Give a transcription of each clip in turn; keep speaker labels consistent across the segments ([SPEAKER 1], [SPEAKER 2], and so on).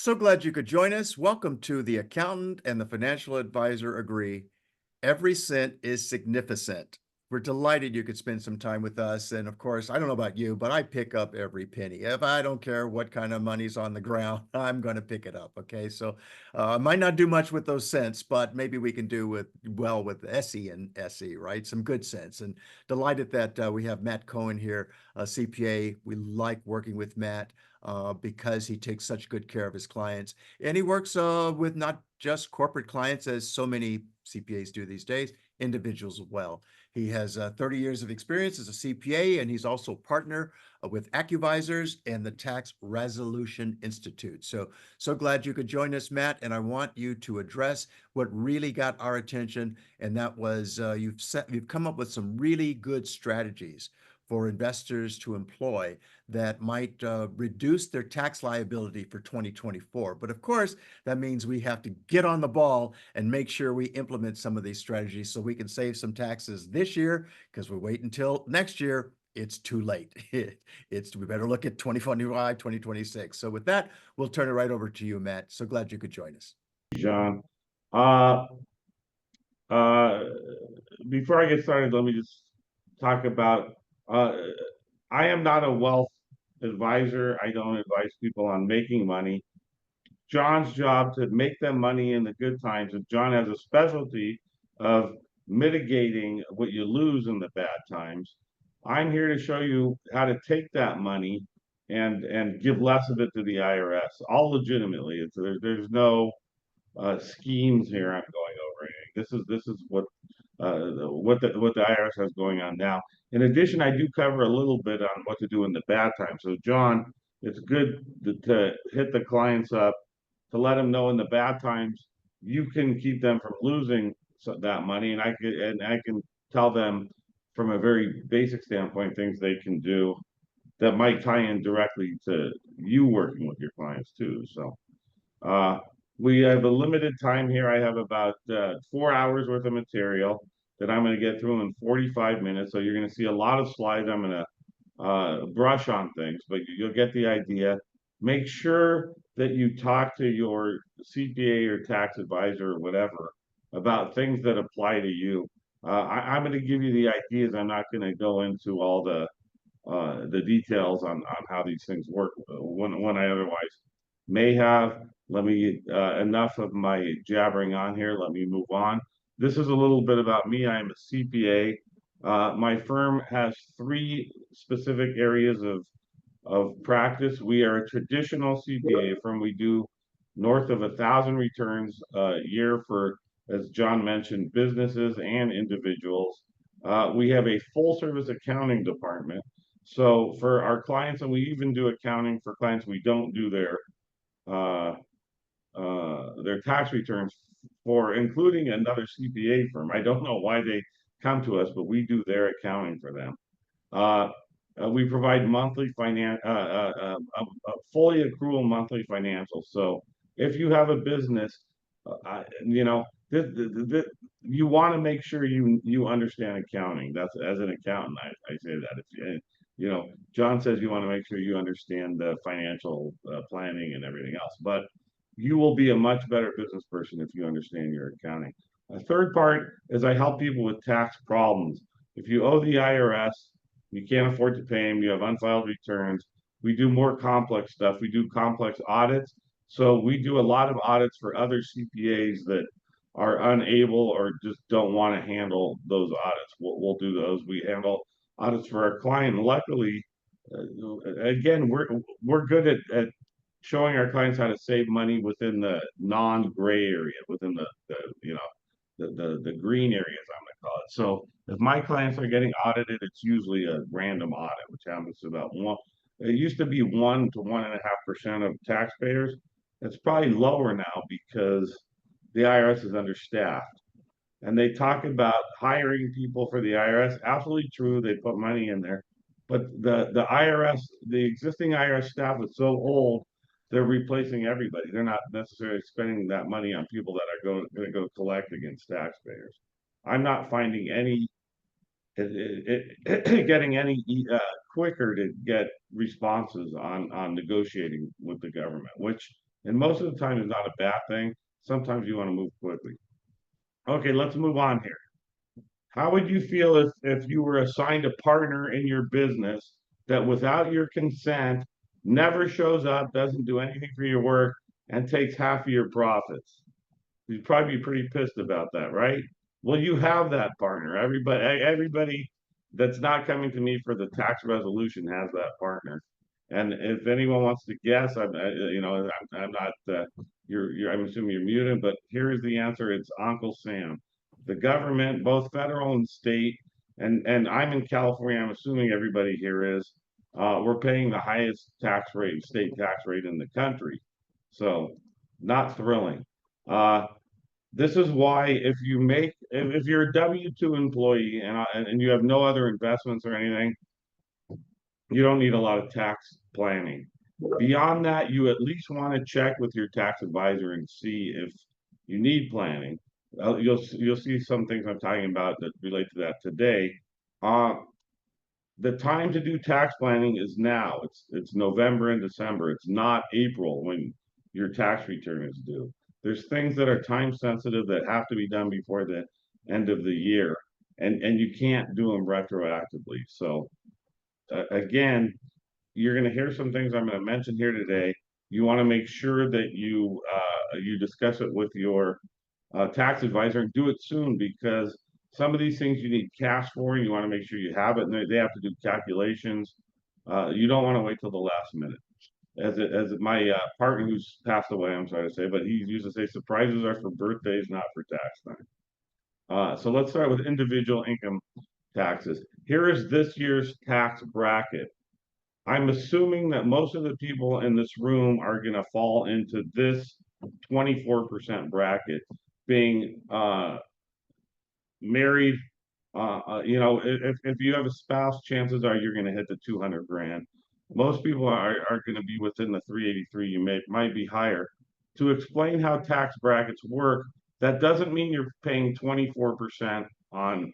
[SPEAKER 1] So glad you could join us. Welcome to The Accountant and the Financial Advisor Agree. Every cent is significant. We're delighted you could spend some time with us. And of course, I don't know about you, but I pick up every penny. If I don't care what kind of money's on the ground, I'm going to pick it up. Okay. So I might not do much with those cents, but maybe we can do with SE and SE, right? Some good sense. And delighted that we have Matt Cohen here, a CPA. We like working with Matt because he takes such good care of his clients. And he works with not just corporate clients, as so many CPAs do these days, individuals as well. He has 30 years of experience as a CPA, and he's also partner with AccuVisors and the Tax Resolution Institute. So glad you could join us, Matt. And I want you to address what really got our attention, and that was you've come up with some really good strategies for investors to employ that might reduce their tax liability for 2024. But of course, that means we have to get on the ball and make sure we implement some of these strategies so we can save some taxes this year, because we wait until next year, it's too late. We better look at 2025, 2026. So with that, we'll turn it right over to you, Matt. So glad you could join us.
[SPEAKER 2] John. Uh, uh, Before I get started, let me just talk about uh, I am not a wealth advisor. I don't advise people on making money. John's job to make them money in the good times, and John has a specialty of mitigating what you lose in the bad times. I'm here to show you how to take that money and give less of it to the IRS, all legitimately. There's no schemes here I'm going over. This is what the IRS has going on now. In addition, I do cover a little bit on what to do in the bad times. So John, it's good to hit the clients up to let them know in the bad times you can keep them from losing that money, and I can tell them from a very basic standpoint things they can do that might tie in directly to you working with your clients too. So uh, we have a limited time here. I have about 4 hours worth of material that I'm going to get through in 45 minutes. So you're going to see a lot of slides. I'm going to brush on things, but you'll get the idea. Make sure that you talk to your CPA or tax advisor or whatever about things that apply to you. I'm going to give you the ideas. I'm not going to go into all the details on how these things work when I otherwise may have. Let me enough of my jabbering on here. Let me move on. This is a little bit about me. I am a CPA. My firm has three specific areas of practice. We are a traditional CPA firm. We do north of 1,000 returns a year for, as John mentioned, businesses and individuals. We have a full service accounting department. So for our clients, and we even do accounting for clients, we don't do uh, their tax returns for, including another CPA firm. I don't know why they come to us, but we do their accounting for them. Uh, we provide monthly fully accrual monthly financials. So if you have a business, you know, you want to make sure you understand accounting. That's, as an accountant, I say that. If you know, John says you want to make sure you understand the financial planning and everything else, but you will be a much better business person if you understand your accounting. A third part is I help people with tax problems. If you owe the IRS, you can't afford to pay them, you have unfiled returns. We do more complex stuff. We do complex audits. So we do a lot of audits for other CPAs that are unable or just don't want to handle those audits. We'll do those. We handle audits for our client. Luckily, again, we're good at showing our clients how to save money within the non-gray area, within the you know the green areas, I'm going to call it. So if my clients are getting audited, it's usually a random audit, which happens to about one. It used to be 1 to 1.5% of taxpayers. It's probably lower now because the IRS is understaffed. And they talk about hiring people for the IRS. Absolutely true. They put money in there. But the IRS, the existing IRS staff is so old, they're replacing everybody. They're not necessarily spending that money on people that are going to go collect against taxpayers. I'm not finding any getting any quicker to get responses on negotiating with the government, which And most of the time it's not a bad thing. Sometimes you want to move quickly. Okay, let's move on here. How would you feel if you were assigned a partner in your business that without your consent never shows up, doesn't do anything for your work, and takes half of your profits? You'd probably be pretty pissed about that, right? Well, you have that partner. Everybody that's not coming to me for the tax resolution has that partner. And if anyone wants to guess, I'm not. I'm assuming you're muted, but here is the answer. It's Uncle Sam. The government, both federal and state, and I'm in California. I'm assuming everybody here is. We're paying the highest tax rate, state tax rate in the country. So, not thrilling. Uh, this is why if you're a W-2 employee and you have no other investments or anything, you don't need a lot of tax planning. Beyond that, you at least want to check with your tax advisor and see if you need planning. You'll see some things I'm talking about that relate to that today. Uh, the time to do tax planning is now. It's November and December. It's not April when your tax return is due. There's things that are time sensitive that have to be done before the end of the year, and you can't do them retroactively. So again, you're going to hear some things I'm going to mention here today. You want to make sure that you discuss it with your tax advisor and do it soon, because some of these things you need cash for and you want to make sure you have it, and they have to do calculations. You don't want to wait till the last minute. As my partner who's passed away, I'm sorry to say, but he used to say surprises are for birthdays, not for tax time. So let's start with individual income taxes. Here is this year's tax bracket. I'm assuming that most of the people in this room are going to fall into this 24% bracket, being married. If you have a spouse, chances are you're going to hit the 200 grand. Most people are going to be within the 383. Might be higher. To explain how tax brackets work, that doesn't mean you're paying 24% on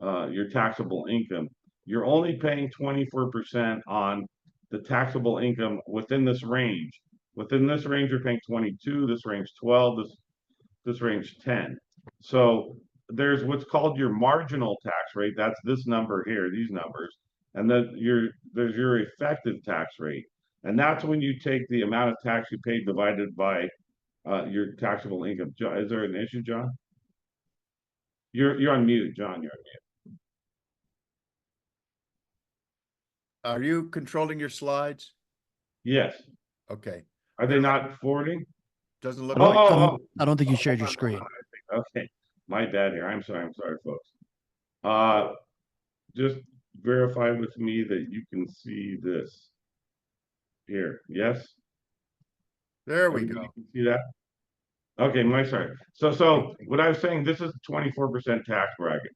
[SPEAKER 2] your taxable income. You're only paying 24% on the taxable income within this range. Within this range, you're paying 22, this range 12, this range 10. So there's what's called your marginal tax rate. That's this number here, these numbers. And then there's your effective tax rate. And that's when you take the amount of tax you paid divided by your taxable income. Is there an issue, John? You're on mute, John. You're on mute.
[SPEAKER 1] Are you controlling your slides?
[SPEAKER 2] Yes.
[SPEAKER 1] Okay.
[SPEAKER 2] Are they not forwarding?
[SPEAKER 1] Doesn't
[SPEAKER 3] I
[SPEAKER 1] look
[SPEAKER 3] don't,
[SPEAKER 1] like,
[SPEAKER 3] I don't, I don't think you shared your
[SPEAKER 2] Hold
[SPEAKER 3] screen.
[SPEAKER 2] on. Okay, my bad here. I'm sorry, folks. Uh, just verify with me that you can see this here. Yes,
[SPEAKER 1] there we
[SPEAKER 2] everybody
[SPEAKER 1] go.
[SPEAKER 2] can see that. Okay, my sorry. So what I was saying, this is 24% tax bracket.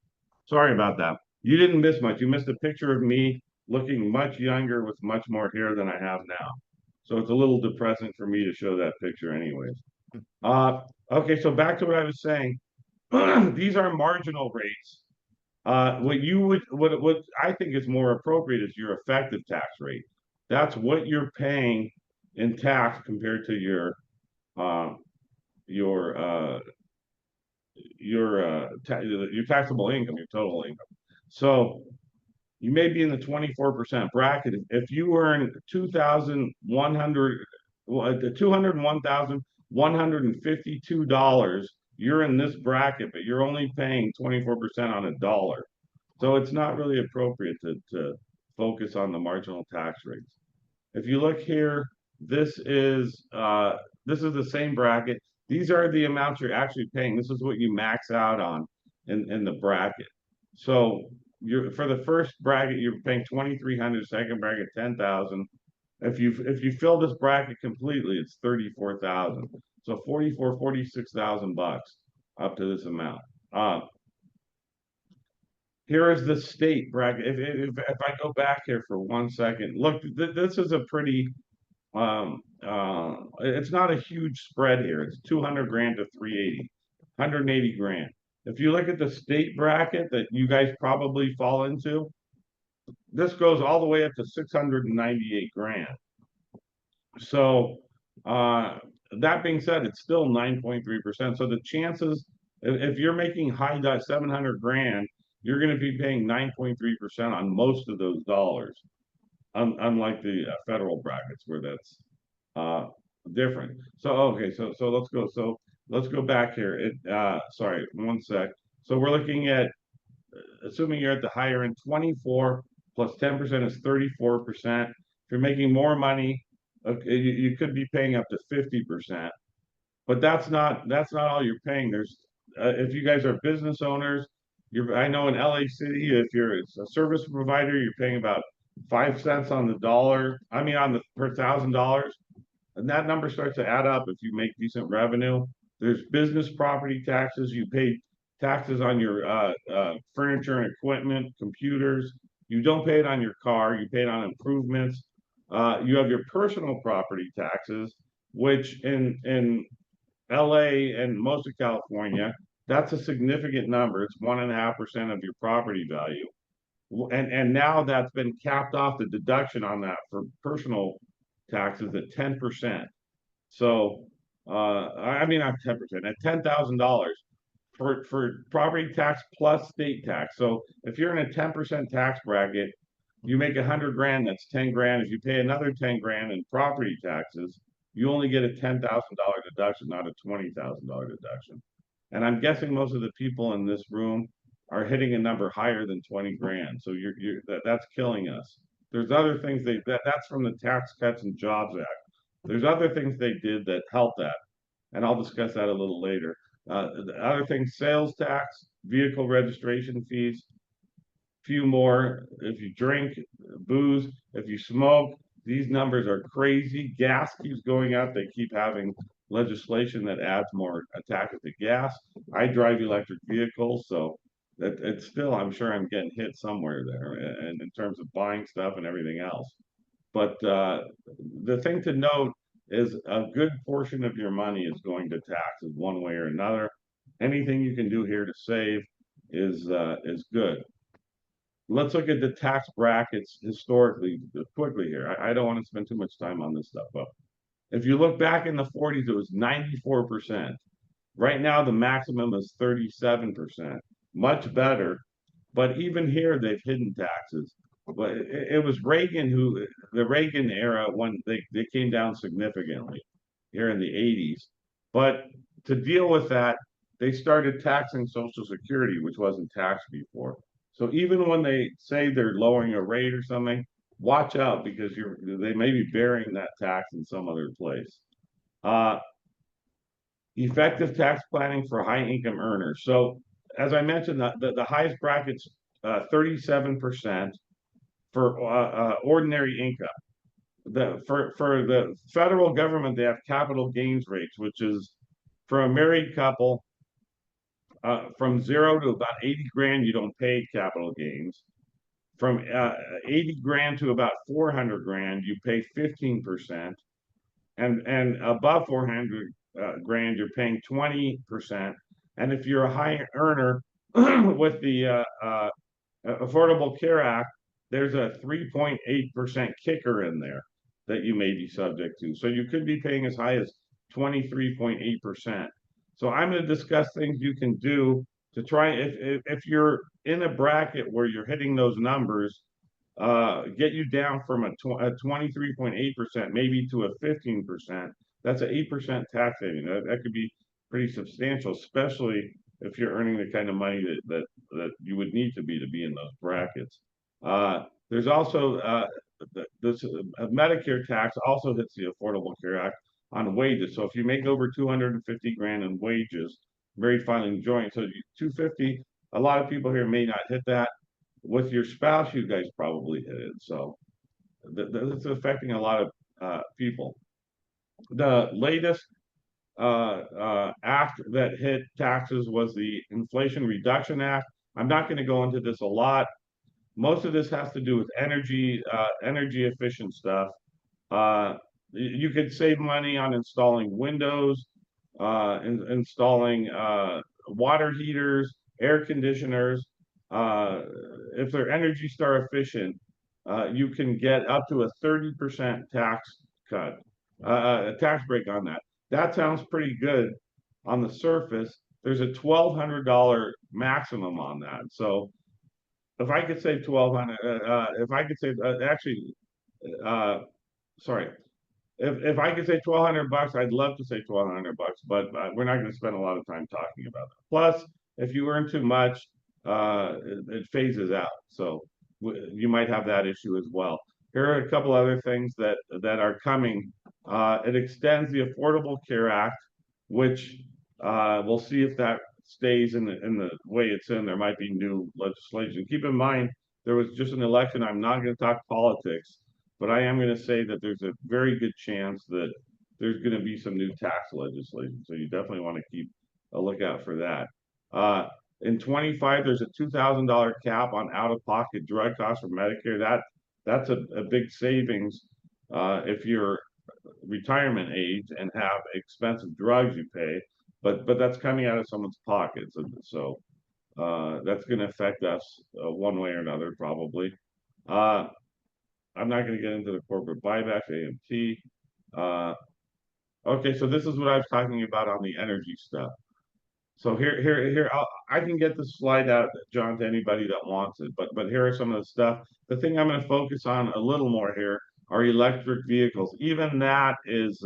[SPEAKER 2] Sorry about that. You didn't miss much. You missed a picture of me looking much younger with much more hair than I have now. So it's a little depressing for me to show that picture anyways. Okay, so back to what I was saying. These are marginal rates. What I think is more appropriate is your effective tax rate. That's what you're paying in tax compared to uh, your your taxable income, your total income. So you may be in the 24% bracket. If you earn 2,100, the $201,152, you're in this bracket, but you're only paying 24% on a dollar. So it's not really appropriate to focus on the marginal tax rates. If you look here, this is the same bracket. These are the amounts you're actually paying. This is what you max out on in the bracket. So you're for the first bracket, you're paying 2,300, second bracket 10,000. If you fill this bracket completely, it's 34,000. So 46,000 bucks up to this amount. Here is the state bracket. If I go back here for 1 second, look, this is a pretty it's not a huge spread here. It's 200 grand to 380, 180 grand. If you look at the state bracket that you guys probably fall into, this goes all the way up to 698 grand. So that being said, it's still 9.3%. So the chances, if you're making high 700 grand, you're going to be paying 9.3% on most of those dollars, unlike the federal brackets where that's uh, different. So okay, so let's go. So let's go back here. Sorry, one sec. So we're looking at, assuming you're at the higher end, 24 plus 10% is 34%. If you're making more money, okay, you could be paying up to 50%. But that's not all you're paying. There's if you guys are business owners, I know in LA City, if you're a service provider, you're paying about 5 cents on the dollar. I mean, on the per $1,000, and that number starts to add up if you make decent revenue. There's business property taxes. You pay taxes on your furniture and equipment, computers. You don't pay it on your car. You pay it on improvements. You have your personal property taxes, which in LA and most of California, that's a significant number. It's 1.5% of your property value. And now that's been capped off, the deduction on that for personal taxes at 10%. So I mean not 10%, at $10,000 for property tax plus state tax. So if you're in a 10% tax bracket, you make 100 grand, that's 10 grand. If you pay another 10 grand in property taxes, you only get a $10,000 deduction, not a $20,000 deduction. And I'm guessing most of the people in this room are hitting a number higher than 20 grand. So that's killing us. There's other things that's from the Tax Cuts and Jobs Act. There's other things they did that help that, and I'll discuss that a little later. The other things, sales tax, vehicle registration fees, few more. If you drink booze, if you smoke, these numbers are crazy. Gas keeps going up. They keep having legislation that adds more taxes to gas. I drive electric vehicles, so that it's still, I'm sure I'm getting hit somewhere there, and in terms of buying stuff and everything else. But the thing to note is a good portion of your money is going to taxes one way or another. Anything you can do here to save is good. Let's look at the tax brackets historically quickly here. I don't want to spend too much time on this stuff, but if you look back in the 40s, it was 94%. Right now, the maximum is 37%. Much better. But even here, they've hidden taxes. But it was Reagan the Reagan era, when they came down significantly here in the 80s. But to deal with that, they started taxing Social Security, which wasn't taxed before. So even when they say they're lowering a rate or something, watch out, because they may be bearing that tax in some other place. Uh, Effective tax planning for high income earners. So as I mentioned, the highest bracket's 37% for ordinary income. For the federal government, they have capital gains rates, which is for a married couple, from 0 to about 80 grand, you don't pay capital gains. From 80 grand to about 400 grand, you pay 15%. And above 400 grand, you're paying 20%. And if you're a high earner with the Affordable Care Act, there's a 3.8% kicker in there that you may be subject to. So you could be paying as high as 23.8%. So I'm going to discuss things you can do to try, if you're in a bracket where you're hitting those numbers, get you down from a 23.8% maybe to a 15%. That's an 8% tax saving. That could be pretty substantial, especially if you're earning the kind of money that you would need to be in those brackets. There's also this Medicare tax also hits the Affordable Care Act on wages. So if you make over 250 grand in wages, married filing joint, so 250, a lot of people here may not hit that. With your spouse, you guys probably hit it. So that's affecting a lot of people. The latest act that hit taxes was the Inflation Reduction Act. I'm not going to go into this a lot. Most of this has to do with energy efficient stuff. You could save money on installing windows, installing water heaters, air conditioners. If they're Energy Star efficient, you can get up to a 30% tax cut, a tax break on that. That sounds pretty good on the surface. There's a $1,200 maximum on that. So if I could save 1,200, if I could save uh, sorry, if I could say 1,200 bucks, I'd love to say 1,200 bucks, but we're not going to spend a lot of time talking about that. Plus, if you earn too much, it phases out. So you might have that issue as well. Here are a couple other things that are coming. It extends the Affordable Care Act, which we'll see if that stays in the way it's in. There might be new legislation. Keep in mind, there was just an election. I'm not going to talk politics, but I am going to say that there's a very good chance that there's going to be some new tax legislation. So you definitely want to keep a lookout for that. In 25, there's a $2,000 cap on out-of-pocket drug costs for Medicare. That's a big savings if you're retirement age and have expensive drugs you pay, but that's coming out of someone's pockets, and so that's going to affect us one way or another probably. Uh, I'm not going to get into the corporate buybacks, AMT. Uh, okay, so this is what I was talking about on the energy stuff. So here, I can get the slide out, John, to anybody that wants it. But here are some of the stuff. The thing I'm going to focus on a little more here are electric vehicles. Even that is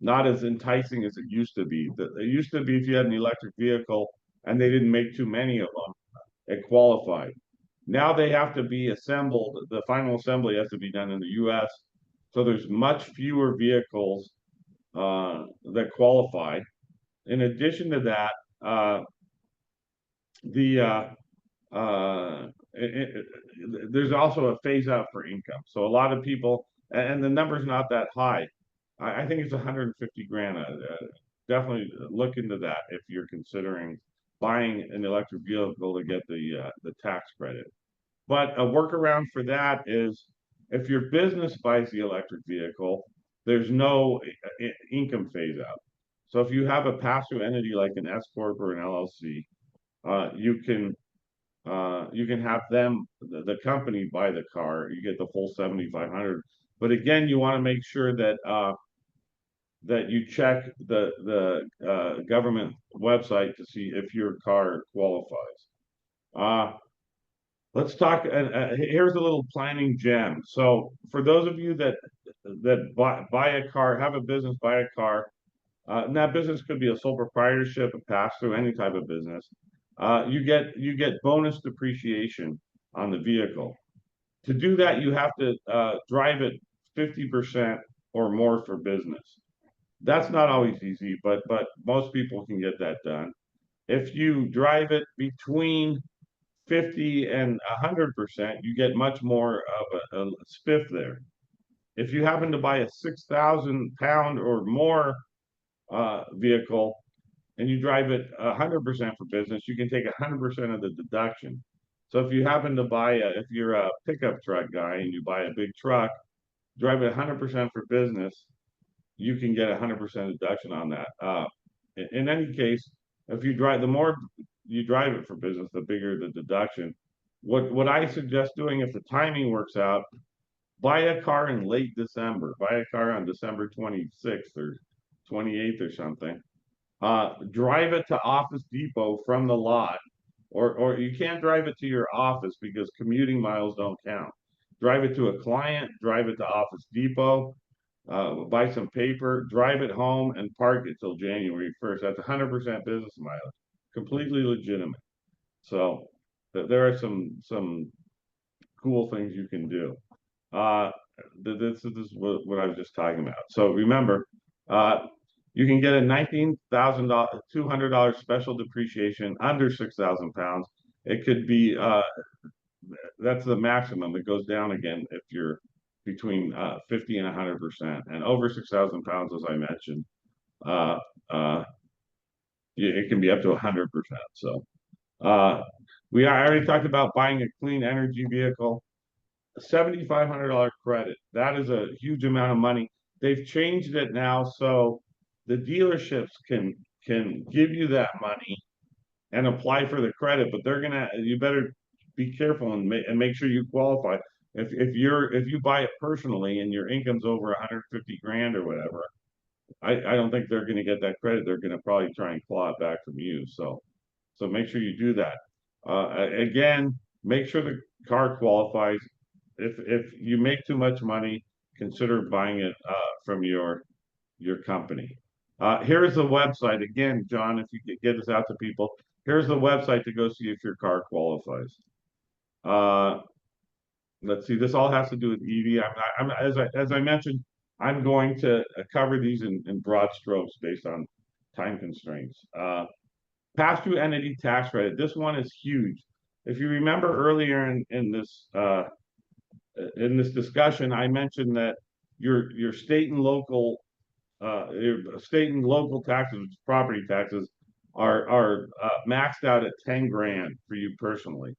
[SPEAKER 2] not as enticing as it used to be. It used to be if you had an electric vehicle and they didn't make too many of them, it qualified. Now they have to be assembled. The final assembly has to be done in the U.S. So there's much fewer vehicles that qualify. In addition to that, uh, the there's also a phase out for income. So a lot of people, and the number's not that high. I think it's 150 grand. Definitely look into that if you're considering buying an electric vehicle to get the tax credit. But a workaround for that is if your business buys the electric vehicle, there's no income phase out. So if you have a pass-through entity like an S corp or an LLC, you can have them the company buy the car. You get the full 7,500. But again, you want to make sure that you check the government website to see if your car qualifies. Uh, let's talk. Here's a little planning gem. So for those of you that buy a car, have a business, buy a car, and that business could be a sole proprietorship, a pass through, any type of business. You get bonus depreciation on the vehicle. To do that, you have to drive it 50% or more for business. That's not always easy, but most people can get that done. If you drive it between 50 and 100%, you get much more of a spiff there. If you happen to buy a 6,000 pound or more vehicle and you drive it 100% for business, you can take 100% of the deduction. So if you happen to if you're a pickup truck guy and you buy a big truck, drive it 100% for business, you can get 100% deduction on that. In any case, if you drive, the more you drive it for business, the bigger the deduction. What I suggest doing if the timing works out, buy a car in late December. Buy a car on December 26th or 28th or something. Drive it to Office Depot from the lot, or you can't drive it to your office because commuting miles don't count. Drive it to a client, drive it to Office Depot, buy some paper, drive it home, and park it till January 1st. That's 100% business mileage, completely legitimate. So there are some cool things you can do. Uh, this is what I was just talking about. So remember, uh, you can get a $19,200 special depreciation under 6,000 pounds. It could be that's the maximum. It goes down again if you're between 50 and 100%, and over 6,000 pounds, as I mentioned, uh, uh, it can be up to 100%. So we already talked about buying a clean energy vehicle. $7,500 credit. That is a huge amount of money. They've changed it now so the dealerships can give you that money and apply for the credit, but you better be careful and make sure you qualify. If you buy it personally and your income's over 150 grand or whatever, I don't think they're going to get that credit. They're going to probably try and claw it back from you. So make sure you do that. Again, make sure the car qualifies. If you make too much money, consider buying it from your company. Here's the website again, John. If you could get this out to people, here's the website to go see if your car qualifies. Uh, let's see. This all has to do with EV. As I mentioned, I'm going to cover these in broad strokes based on time constraints. Pass-through entity tax credit. This one is huge. If you remember earlier in this discussion, I mentioned that your state and local taxes, property taxes, are maxed out at 10 grand for you personally.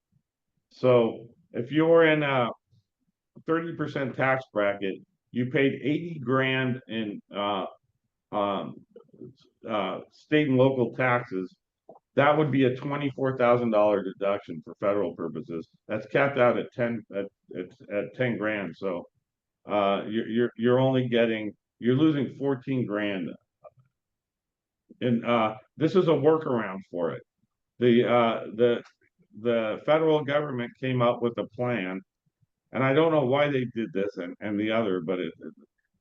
[SPEAKER 2] So if you're in a 30% tax bracket, you paid 80 grand in um, state and local taxes. That would be a $24,000 deduction for federal purposes. That's capped out at 10 grand. So you're only you're losing 14 grand. And this is a workaround for it. The federal government came up with a plan, and I don't know why they did this and the other, but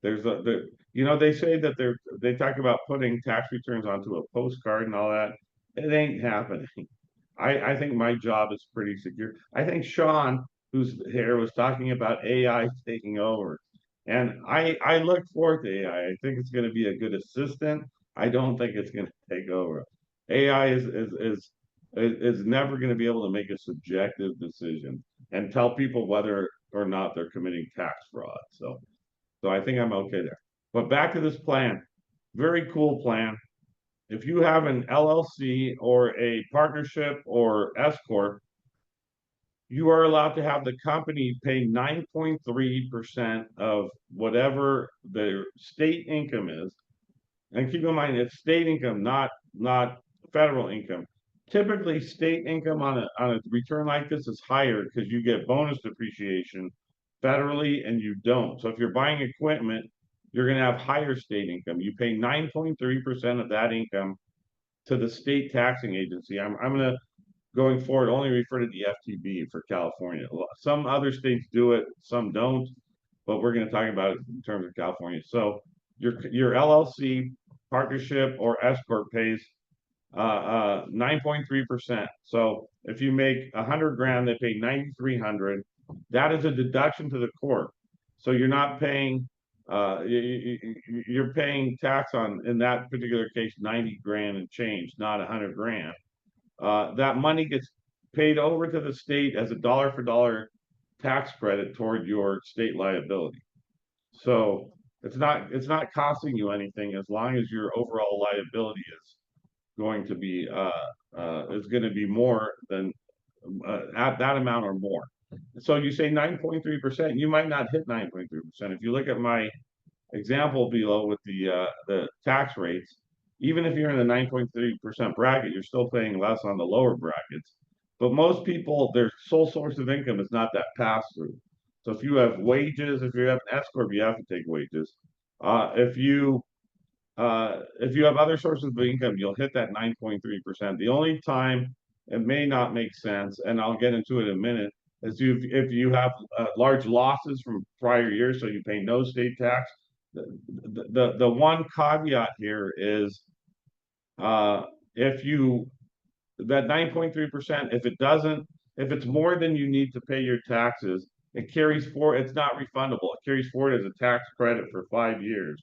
[SPEAKER 2] there's they say that they talk about putting tax returns onto a postcard and all that. It ain't happening. I think my job is pretty secure. I think Sean, who's here, was talking about AI taking over. And I look forward to AI. I think it's going to be a good assistant. I don't think it's going to take over. AI is never going to be able to make a subjective decision and tell people whether or not they're committing tax fraud. So I think I'm okay there. But back to this plan. Very cool plan. If you have an LLC or a partnership or S corp, you are allowed to have the company pay 9.3% of whatever the state income is. And keep in mind, it's state income, not federal income. Typically, state income on a return like this is higher because you get bonus depreciation federally and you don't. So if you're buying equipment, you're going to have higher state income. You pay 9.3% of that income to the state taxing agency. I'm going to going forward only refer to the FTB for California. Some other states do it, some don't, but we're going to talk about it in terms of California. So your LLC, partnership, or S corp pays 9.3%. So if you make 100 grand, they pay 9,300. That is a deduction to the corp. So you're not paying. You're paying tax on, in that particular case, 90 grand and change, not 100 grand. That money gets paid over to the state as a dollar for dollar tax credit toward your state liability. So it's not costing you anything as long as your overall liability is going to be more than at that amount or more. So you say 9.3%, you might not hit 9.3%. If you look at my example below with the tax rates, even if you're in the 9.3% bracket, you're still paying less on the lower brackets. But most people, their sole source of income is not that pass through. So if you have wages, if you have an S corp, you have to take wages. If you have other sources of income, you'll hit that 9.3%. The only time it may not make sense, and I'll get into it in a minute, is if you have large losses from prior years, so you pay no state tax. The one caveat here is if you that 9.3%, if it's more than you need to pay your taxes, it's not refundable. It carries forward as a tax credit for 5 years.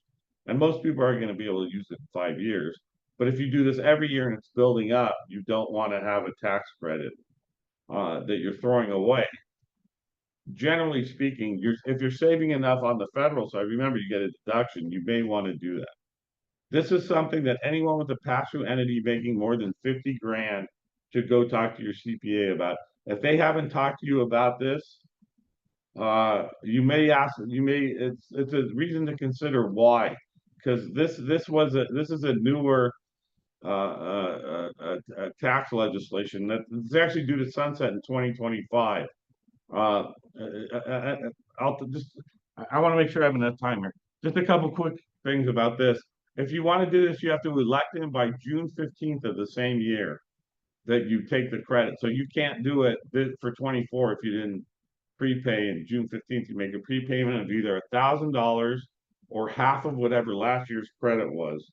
[SPEAKER 2] And most people are going to be able to use it in 5 years. But if you do this every year and it's building up, you don't want to have a tax credit that you're throwing away. Generally speaking, if you're saving enough on the federal side, remember you get a deduction, you may want to do that. This is something that anyone with a pass-through entity making more than 50 grand should go talk to your CPA about. If they haven't talked to you about this, you may ask, it's a reason to consider why, because this is a newer tax legislation that is actually due to sunset in 2025. I want to make sure I have enough time here. Just a couple quick things about this. if you want to do this, you have to elect him by June 15th of the same year that you take the credit. So you can't do it for 24 if you didn't prepay in June 15th. You make a prepayment of either $1,000 or half of whatever last year's credit was,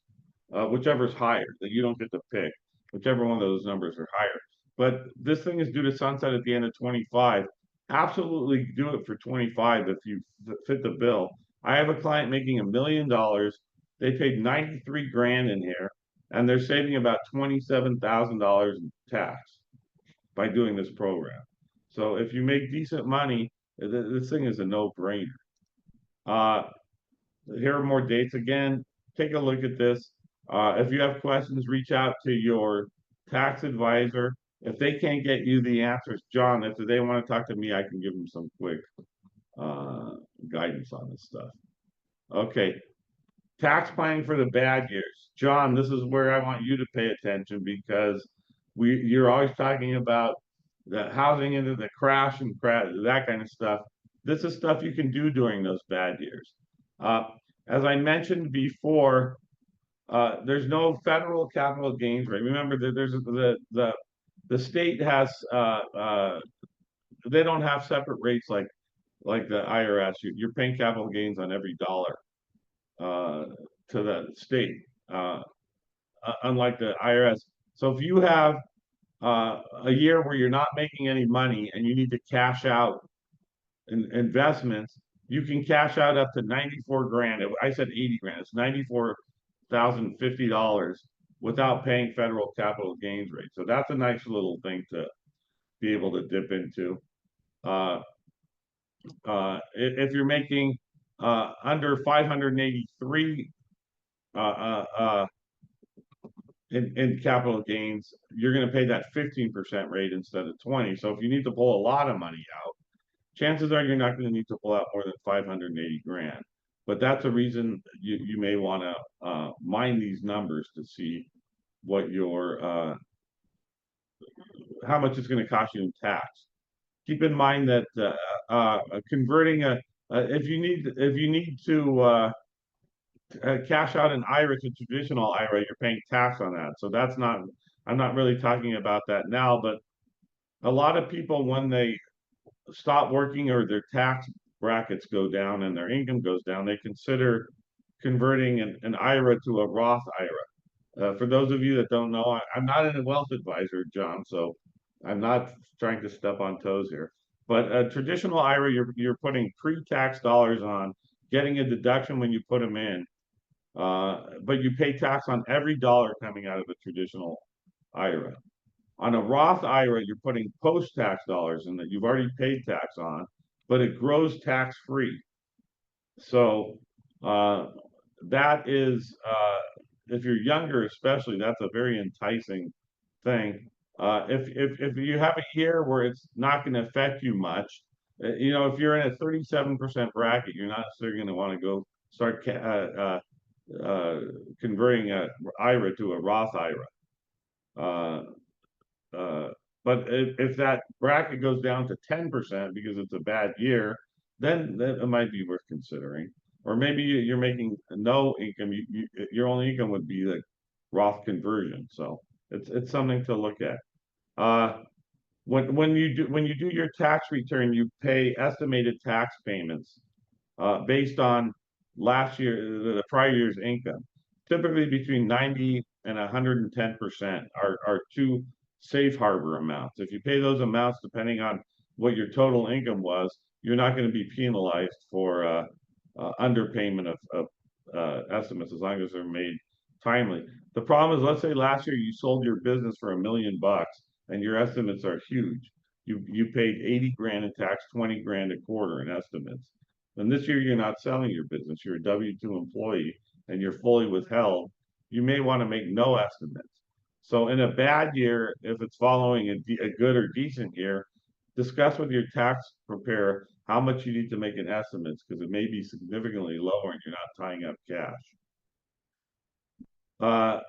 [SPEAKER 2] whichever's higher, that you don't get to pick, whichever one of those numbers are higher. But this thing is due to sunset at the end of 25. Absolutely do it for 25 if you fit the bill. I have a client making $1 million. They paid 93 grand in here, and they're saving about $27,000 in tax by doing this program. So if you make decent money, this thing is a no-brainer. Here are more dates. Again, take a look at this. If you have questions, reach out to your tax advisor. If they can't get you the answers, John, if they want to talk to me, I can give them some quick guidance on this stuff. Okay, tax planning for the bad years. John, this is where I want you to pay attention because you're always talking about the housing into the crash and that kind of stuff. This is stuff you can do during those bad years. As I mentioned before, there's no federal capital gains rate. Remember that there's the state has they don't have separate rates like the IRS. You're paying capital gains on every dollar to the state, unlike the IRS. So if you have a year where you're not making any money and you need to cash out investments, you can cash out up to 94 grand. I said 80 grand. It's $94,050 without paying federal capital gains rate. So that's a nice little thing to be able to dip into. If you're making under 583 in capital gains, you're going to pay that 15% rate instead of 20. So if you need to pull a lot of money out, chances are you're not going to need to pull out more than 580 grand. But that's a reason you may want to mine these numbers to see what your how much it's going to cost you in tax. Keep in mind that converting if you need to cash out an IRA to traditional IRA, you're paying tax on that. So that's not, I'm not really talking about that now, but a lot of people, when they stop working or their tax brackets go down and their income goes down, they consider converting an IRA to a Roth IRA. For those of you that don't know, I'm not a wealth advisor, John, so I'm not trying to step on toes here. But a traditional IRA, you're putting pre-tax dollars on, getting a deduction when you put them in, but you pay tax on every dollar coming out of a traditional IRA. On a Roth IRA, you're putting post-tax dollars in that you've already paid tax on, but it grows tax-free. So that is, if you're younger especially, that's a very enticing thing. If you have a year where it's not going to affect you much, you know, if you're in a 37% bracket, you're not necessarily going to want to go start converting a IRA to a Roth IRA. But if that bracket goes down to 10% because it's a bad year, then it might be worth considering. Or maybe you're making no income. Your only income would be the Roth conversion. So it's something to look at. When you do your tax return, you pay estimated tax payments based on last year, the prior year's income. Typically between 90 and 110% are two safe harbor amounts. If you pay those amounts, depending on what your total income was, you're not going to be penalized for underpayment of estimates as long as they're made timely. The problem is, let's say last year you sold your business for $1 million and your estimates are huge. You paid 80 grand in tax, 20 grand a quarter in estimates. And this year you're not selling your business, you're a W-2 employee and you're fully withheld. You may want to make no estimates. So in a bad year, if it's following a good or decent year, discuss with your tax preparer how much you need to make in estimates because it may be significantly lower and you're not tying up cash.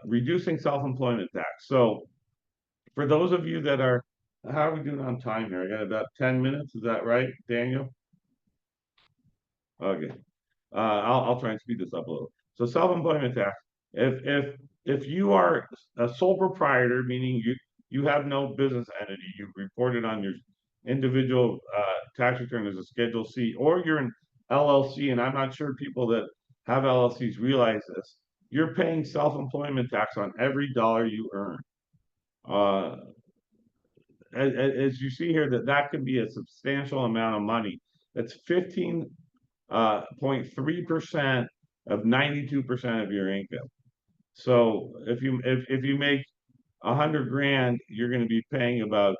[SPEAKER 2] Reducing self-employment tax. So for those of you that are, how are we doing on time here? I got about 10 minutes. Is that right, Daniel? Okay. I'll try and speed this up a little. So self-employment tax. If you are a sole proprietor, meaning you have no business entity, you reported on your individual tax return as a Schedule C, or you're an LLC, and I'm not sure people that have LLCs realize this. You're paying self-employment tax on every dollar you earn. Uh, as you see here, that could be a substantial amount of money. That's 15.3% of 92% of your income. So if you make 100 grand, you're going to be paying about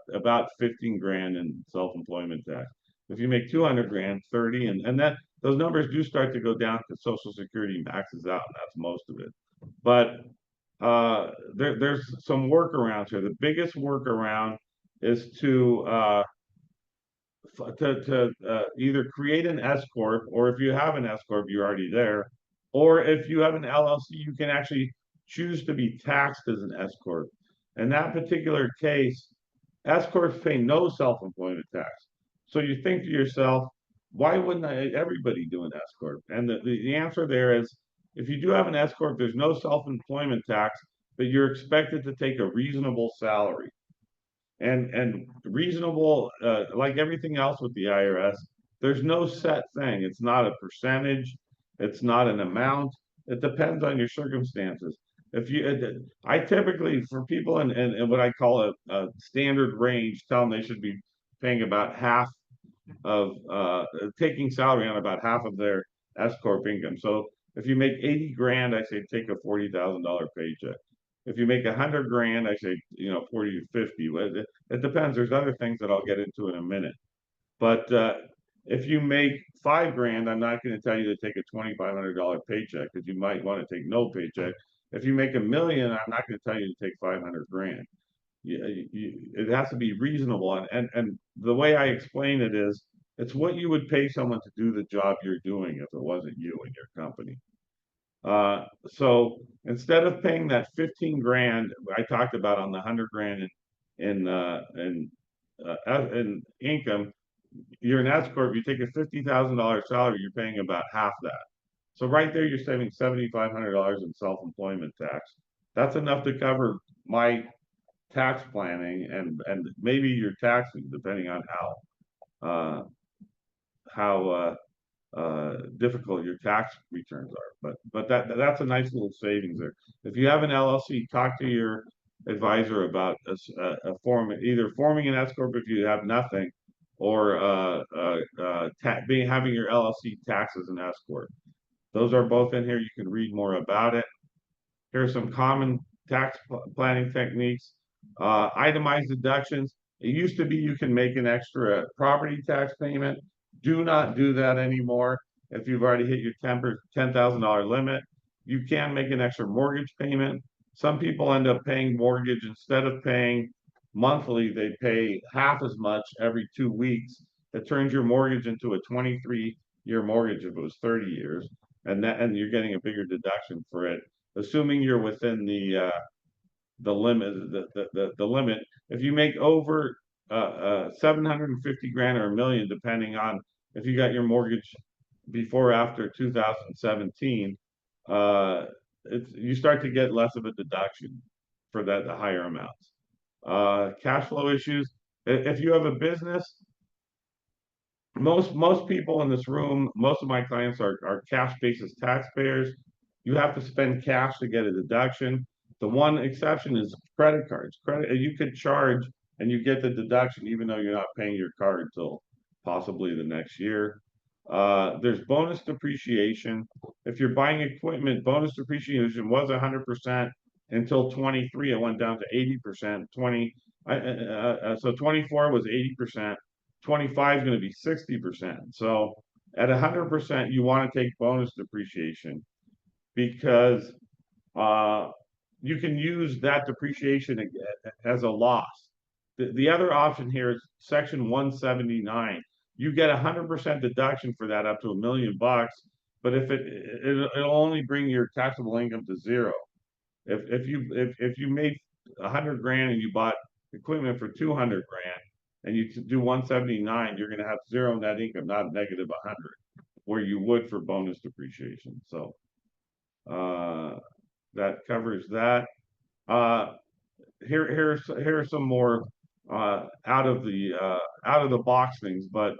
[SPEAKER 2] 15 grand in self-employment tax. If you make 200 grand, 30, and that those numbers do start to go down because Social Security maxes out, and that's most of it. But there's some workarounds here. The biggest workaround is to either create an S corp, or if you have an S corp, you're already there, or if you have an LLC, you can actually choose to be taxed as an S corp. In that particular case, S corps pay no self-employment tax. So you think to yourself, why wouldn't everybody do an S corp? And the answer there is, if you do have an S corp, there's no self-employment tax, but you're expected to take a reasonable salary. And reasonable, like everything else with the IRS, there's no set thing. It's not a percentage, it's not an amount. It depends on your circumstances. If you, I typically, for people in what I call a standard range, tell them they should be paying about half of taking salary on about half of their S corp income. So if you make 80 grand, I say take a $40,000 paycheck. If you make 100 grand, I say 40 to 50. It depends. There's other things that I'll get into in a minute. But if you make 5 grand, I'm not going to tell you to take a $2,500 paycheck, because you might want to take no paycheck. If you make 1 million, I'm not going to tell you to take 500 grand. It has to be reasonable. And the way I explain it is, it's what you would pay someone to do the job you're doing if it wasn't you and your company. So instead of paying that 15 grand I talked about on the 100 grand in income, you're an S corp. You take a $50,000 salary, you're paying about half that. So right there, you're saving $7,500 in self-employment tax. That's enough to cover my tax planning and maybe your taxes, depending on how difficult your tax returns are. But that's a nice little savings there. If you have an LLC, talk to your advisor about a form, either forming an S corp if you have nothing, or having your LLC taxed as an S corp. Those are both in here. You can read more about it. Here are some common tax planning techniques. Itemized deductions. It used to be you can make an extra property tax payment. Do not do that anymore. If you've already hit your $10,000 limit, you can make an extra mortgage payment. Some people end up paying mortgage instead of paying monthly, they pay half as much every 2 weeks. It turns your mortgage into a 23-year mortgage if it was 30 years, and you're getting a bigger deduction for it, assuming you're within the limit. The limit. If you make over 750 grand or 1 million, depending on if you got your mortgage before or after 2017, you start to get less of a deduction for the higher amounts. Cash flow issues. If you have a business, most people in this room, most of my clients are cash basis taxpayers. You have to spend cash to get a deduction. The one exception is credit cards. You could charge and you get the deduction even though you're not paying your card until possibly the next year. There's bonus depreciation. If you're buying equipment, bonus depreciation was 100% until 23. It went down to 80%. So 24 was 80%. 25 is going to be 60%. So at 100%, you want to take bonus depreciation, because you can use that depreciation as a loss. The other option here is Section 179. You get 100% deduction for that up to $1 million, but if it'll only bring your taxable income to zero. If you made 100 grand and you bought equipment for 200 grand and you do 179, you're going to have zero net income, not negative 100, where you would for bonus depreciation. So that covers that. Uh, here are some more out of the box things. But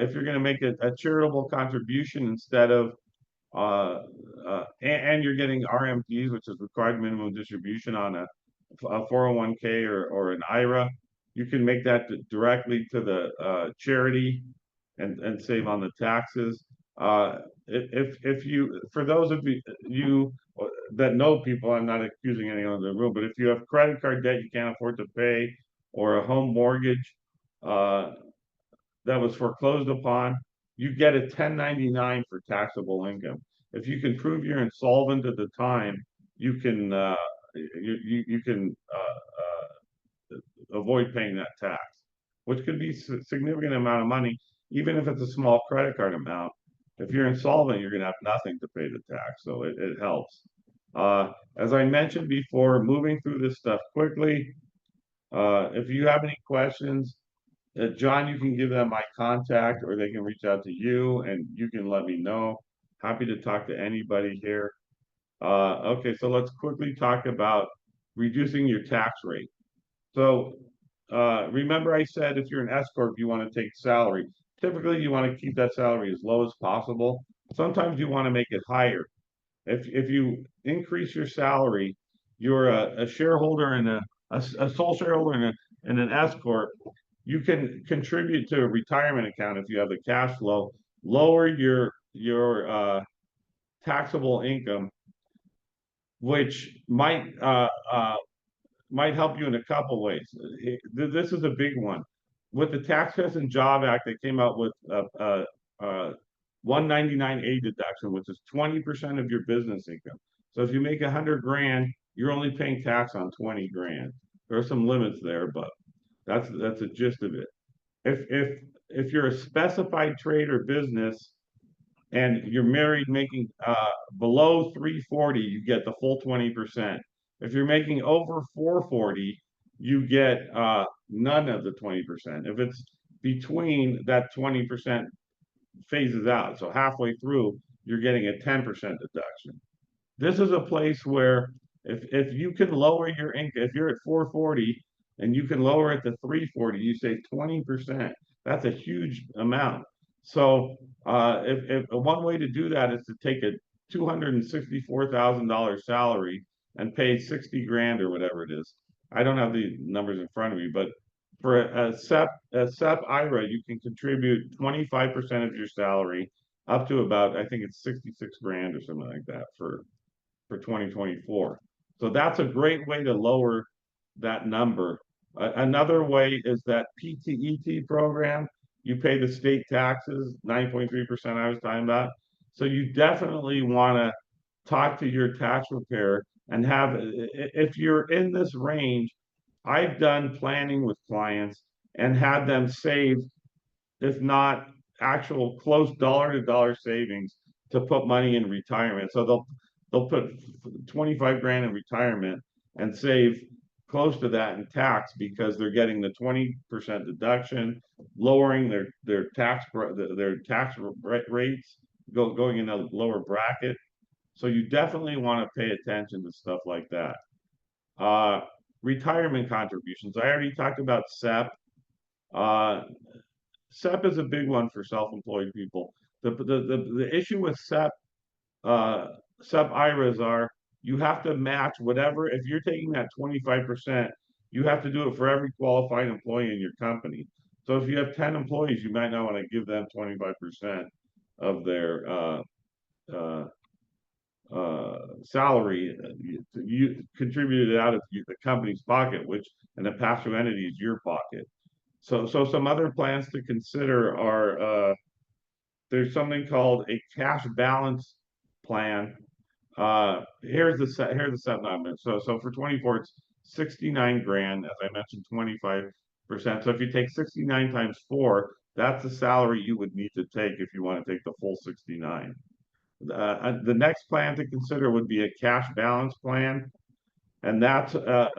[SPEAKER 2] if you're going to make a charitable contribution instead of and you're getting RMDs, which is required minimum distribution on a 401k or an IRA, you can make that directly to the charity and save on the taxes. If you, for those of you that know people, I'm not accusing anyone in the room, but if you have credit card debt you can't afford to pay, or a home mortgage uh, that was foreclosed upon, you get a 1099 for taxable income. If you can prove you're insolvent at the time, you can you can avoid paying that tax, which could be a significant amount of money, even if it's a small credit card amount. If you're insolvent, you're going to have nothing to pay the tax, so it helps. As I mentioned before, moving through this stuff quickly. If you have any questions, John, you can give them my contact, or they can reach out to you and you can let me know. Happy to talk to anybody here. Okay, so let's quickly talk about reducing your tax rate. So remember I said if you're an S corp, you want to take salary. Typically, you want to keep that salary as low as possible. Sometimes you want to make it higher. If you increase your salary, you're a shareholder and a sole shareholder in an S corp. You can contribute to a retirement account if you have the cash flow, lower your taxable income, which might help you in a couple ways. This is a big one. With the Tax Cuts and Job Act, they came out with a 199A deduction, which is 20% of your business income. So if you make 100 grand, you're only paying tax on 20 grand. There are some limits there, but that's the gist of it. If you're a specified trade or business and you're married making below 340, you get the full 20%. If you're making over 440, you get none of the 20%. If it's between, that 20% phases out. So halfway through, you're getting a 10% deduction. This is a place where if you can lower your income, if you're at 440 and you can lower it to 340, you save 20%. That's a huge amount. So if one way to do that is to take a $264,000 salary and pay 60 grand or whatever it is. I don't have the numbers in front of me, but for a SEP IRA, you can contribute 25% of your salary up to about, I think it's 66 grand or something like that for 2024. So that's a great way to lower that number. Another way is that PTET program. You pay the state taxes, 9.3% I was talking about. So you definitely want to talk to your tax preparer and have, if you're in this range, I've done planning with clients and had them save, if not actual close dollar to dollar savings, to put money in retirement. So they'll put 25 grand in retirement and save close to that in tax because they're getting the 20% deduction, lowering their tax rates, going in a lower bracket. So you definitely want to pay attention to stuff like that. Retirement contributions. I already talked about SEP. Uh, SEP is a big one for self-employed people. The issue with SEP IRAs are you have to match whatever. If you're taking that 25%, you have to do it for every qualified employee in your company. So if you have 10 employees, you might not want to give them 25% of their uh, salary. You contributed it out of the company's pocket, which and the pass-through entity is your pocket. So some other plans to consider are there's something called a cash balance plan. Here's the set number. So for 24, it's 69 grand, as I mentioned, 25%. So if you take 69 times 4, that's the salary you would need to take if you want to take the full 69. The next plan to consider would be a cash balance plan, and that's a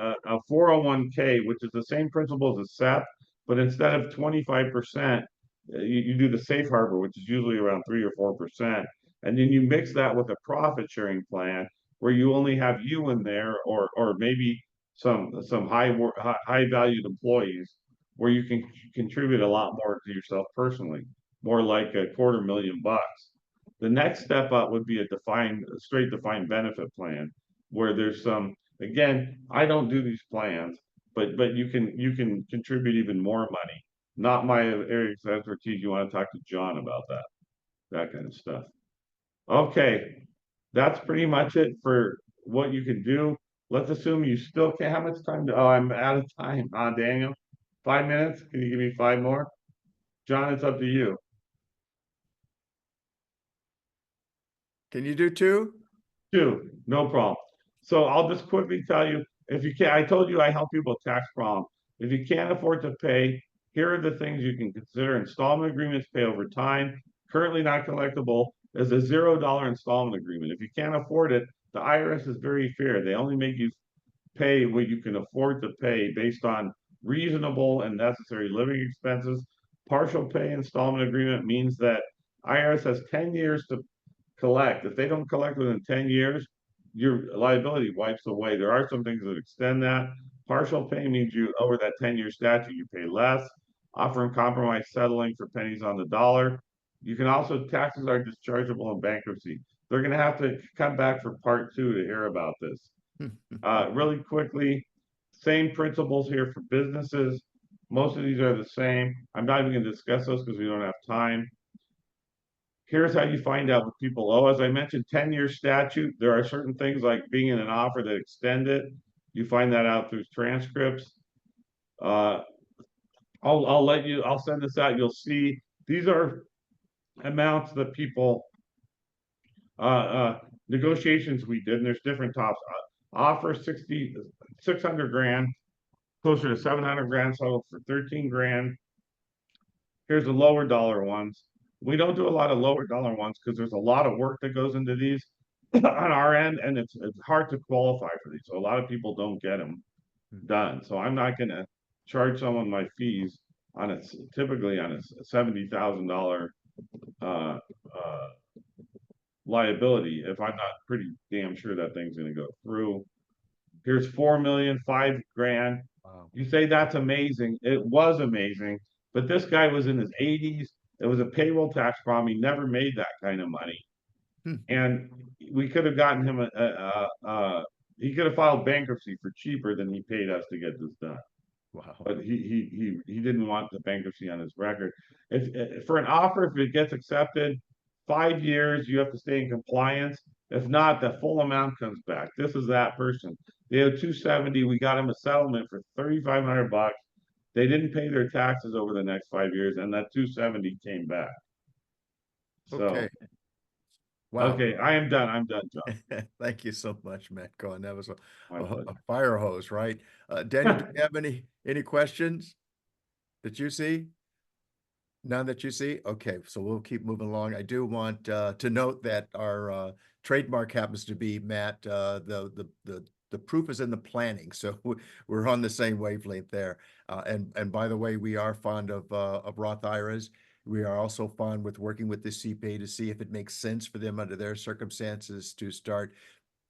[SPEAKER 2] 401k, which is the same principle as a SEP, but instead of 25%, you do the safe harbor, which is usually around 3 or 4%, and then you mix that with a profit sharing plan. where you only have you in there, or maybe some high valued employees, where you can contribute a lot more to yourself personally, more like $250,000. The next step up would be a straight defined benefit plan, where there's some, again, I don't do these plans, but you can contribute even more money. Not my area of expertise. You want to talk to John about that kind of stuff. Okay, that's pretty much it for what you can do. Let's assume you still can. How much time? Oh, I'm out of time. Daniel, 5 minutes. Can you give me 5 more? John, it's up to you.
[SPEAKER 1] Can you do two?
[SPEAKER 2] Two, no problem. So I'll just quickly tell you, if you can, I told you I help people with tax problems. If you can't afford to pay, here are the things you can consider. Installment agreements pay over time. Currently not collectible is a $0 installment agreement. If you can't afford it, the IRS is very fair. They only make you pay what you can afford to pay based on reasonable and necessary living expenses. Partial pay installment agreement means that IRS has 10 years to collect. If they don't collect within 10 years, your liability wipes away. There are some things that extend that. Partial pay means you, over that 10-year statute, you pay less. Offering compromise settling for pennies on the dollar. You can also, taxes are dischargeable in bankruptcy. They're going to have to come back for part two to hear about this. Really quickly, same principles here for businesses. Most of these are the same. I'm not even going to discuss those because we don't have time. Here's how you find out what people owe. As I mentioned, 10-year statute. There are certain things like being in an offer that extend it. You find that out through transcripts. Uh, I'll send this out. You'll see these are amounts that people, negotiations we did, and there's different tops. Offer 600 grand, closer to 700 grand, so for 13 grand. Here's the lower dollar ones. We don't do a lot of lower dollar ones because there's a lot of work that goes into these on our end, and it's hard to qualify for these. So a lot of people don't get them done. So I'm not going to charge someone my fees on a typically on a $70,000 uh, uh, liability if I'm not pretty damn sure that thing's going to go through. Here's 4 million, 5 grand.
[SPEAKER 1] Wow.
[SPEAKER 2] You say that's amazing. It was amazing, but this guy was in his 80s. It was a payroll tax problem. He never made that kind of money, and we could have gotten him he could have filed bankruptcy for cheaper than he paid us to get this done.
[SPEAKER 1] Wow.
[SPEAKER 2] But he didn't want the bankruptcy on his record. If for an offer, if it gets accepted, 5 years you have to stay in compliance. If not, the full amount comes back. This is that person. They owe 270. We got him a settlement for $3,500. They didn't pay their taxes over the next 5 years, and that 270 came back. So
[SPEAKER 1] Okay. Wow.
[SPEAKER 2] okay, I am done. I'm done, John.
[SPEAKER 1] Thank you so much, Matt Cohen. That was
[SPEAKER 2] My pleasure.
[SPEAKER 1] a fire hose, right? Daniel, do you have any questions that you see? None that you see? Okay, so we'll keep moving along. I do want to note that our trademark happens to be Matt. The proof is in the planning, so we're on the same wavelength there. And by the way, we are fond of Roth IRAs. We are also fond with working with the CPA to see if it makes sense for them under their circumstances to start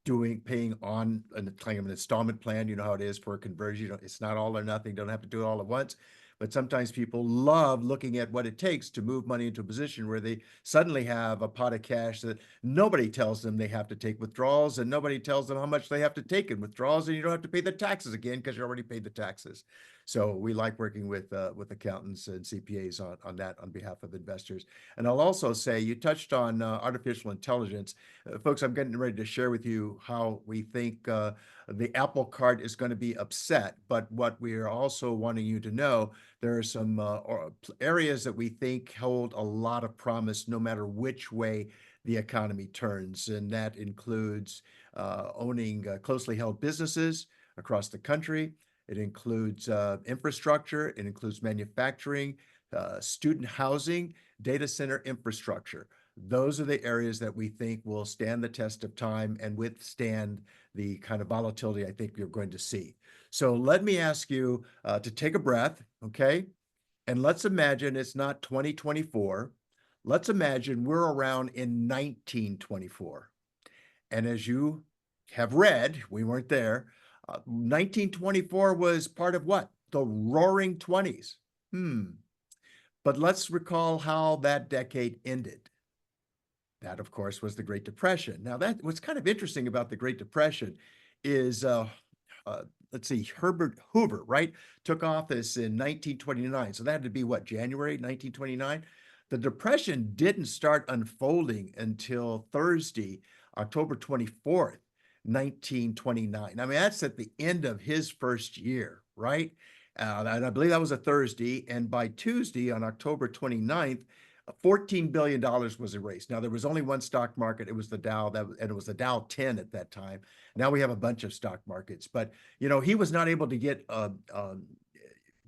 [SPEAKER 1] paying on an installment plan. You know how it is for a conversion. You know, it's not all or nothing. Don't have to do it all at once. But sometimes people love looking at what it takes to move money into a position where they suddenly have a pot of cash that nobody tells them they have to take withdrawals, and nobody tells them how much they have to take in withdrawals, and you don't have to pay the taxes again because you already paid the taxes. So we like working with accountants and CPAs on that on behalf of investors. And I'll also say you touched on artificial intelligence. Folks, I'm getting ready to share with you how we think the Apple cart is going to be upset. But what we are also wanting you to know, there are some areas that we think hold a lot of promise no matter which way the economy turns. And that includes owning closely held businesses across the country. It includes infrastructure. It includes manufacturing, student housing, data center infrastructure. Those are the areas that we think will stand the test of time and withstand the kind of volatility I think you're going to see. So let me ask you to take a breath, okay? And let's imagine it's not 2024. Let's imagine we're around in 1924. And as you have read, we weren't there. 1924 was part of what? The Roaring Twenties. But let's recall how that decade ended. That, of course, was the Great Depression. Now, that what's kind of interesting about the Great Depression is, uh, let's see, Herbert Hoover, right, took office in 1929. So that had to be what, January 1929? The Depression didn't start unfolding until Thursday, October 24th, 1929. I mean, that's at the end of his first year, right? And I believe that was a Thursday. And by Tuesday, on October 29th, $14 billion was erased. Now, there was only one stock market. It was the Dow, and it was the Dow 10 at that time. Now we have a bunch of stock markets, but he was not able to get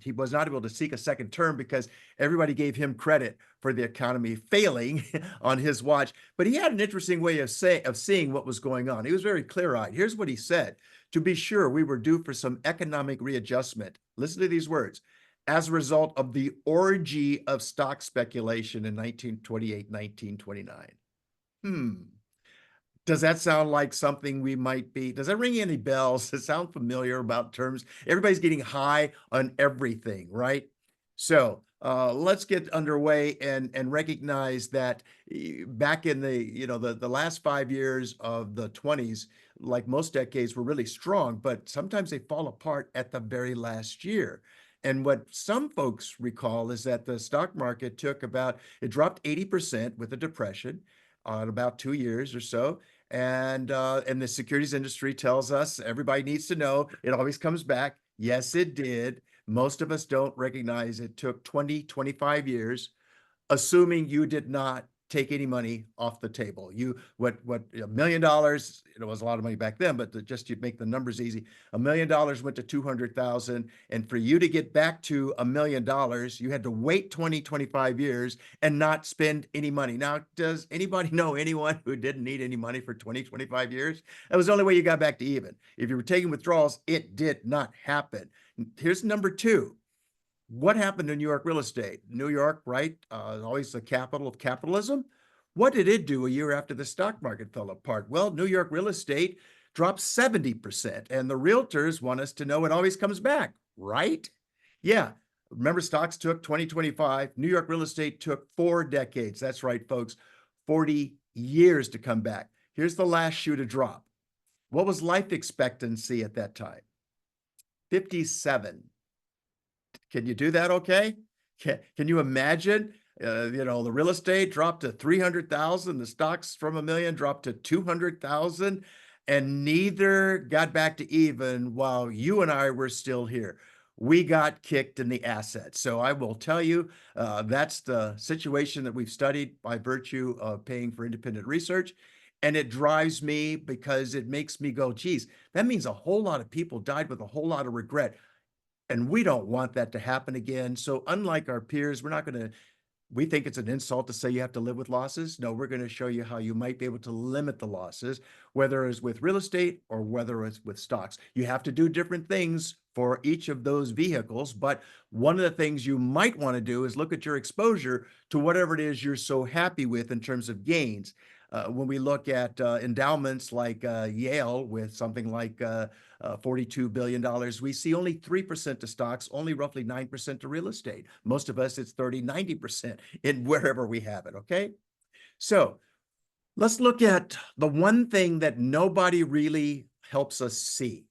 [SPEAKER 1] he was not able to seek a second term because everybody gave him credit for the economy failing on his watch. But he had an interesting way of seeing what was going on. He was very clear-eyed. Here's what he said: to be sure, we were due for some economic readjustment. Listen to these words: as a result of the orgy of stock speculation in 1928, 1929. Does that sound like something we might be? Does that ring any bells? Does it sound familiar about terms? Everybody's getting high on everything, right? So let's get underway and recognize that back in the last 5 years of the 20s, like most decades, were really strong, but sometimes they fall apart at the very last year. And what some folks recall is that the stock market it dropped 80% with the depression in about 2 years or so. And the securities industry tells us, everybody needs to know, it always comes back. Yes, it did. Most of us don't recognize it took 20, 25 years, assuming you did not take any money off the table. What $1 million, it was a lot of money back then, but just to make the numbers easy, $1 million went to 200,000. And for you to get back to $1 million, you had to wait 20, 25 years and not spend any money. Now, does anybody know anyone who didn't need any money for 20, 25 years? That was the only way you got back to even. If you were taking withdrawals, it did not happen. Here's number two. What happened to New York real estate? New York, right? Always the capital of capitalism. What did it do a year after the stock market fell apart? Well, New York real estate dropped 70%. And the realtors want us to know it always comes back, right? Yeah. Remember, stocks took 2025. New York real estate took 4 decades. That's right, folks. 40 years to come back. Here's the last shoe to drop. What was life expectancy at that time? 57. Can you do that okay? Can you imagine? The real estate dropped to 300,000, the stocks from $1 million dropped to 200,000, and neither got back to even while you and I were still here. We got kicked in the assets. So I will tell you, that's the situation that we've studied by virtue of paying for independent research. And it drives me because it makes me go, geez, that means a whole lot of people died with a whole lot of regret. And we don't want that to happen again. So unlike our peers, we think it's an insult to say you have to live with losses. No, we're going to show you how you might be able to limit the losses, whether it's with real estate or whether it's with stocks. You have to do different things for each of those vehicles. But one of the things you might want to do is look at your exposure to whatever it is you're so happy with in terms of gains. When we look at endowments like Yale with something like $42 billion, we see only 3% to stocks, only roughly 9% to real estate. Most of us, it's 30, 90% in wherever we have it, okay? So let's look at the one thing that nobody really helps us see.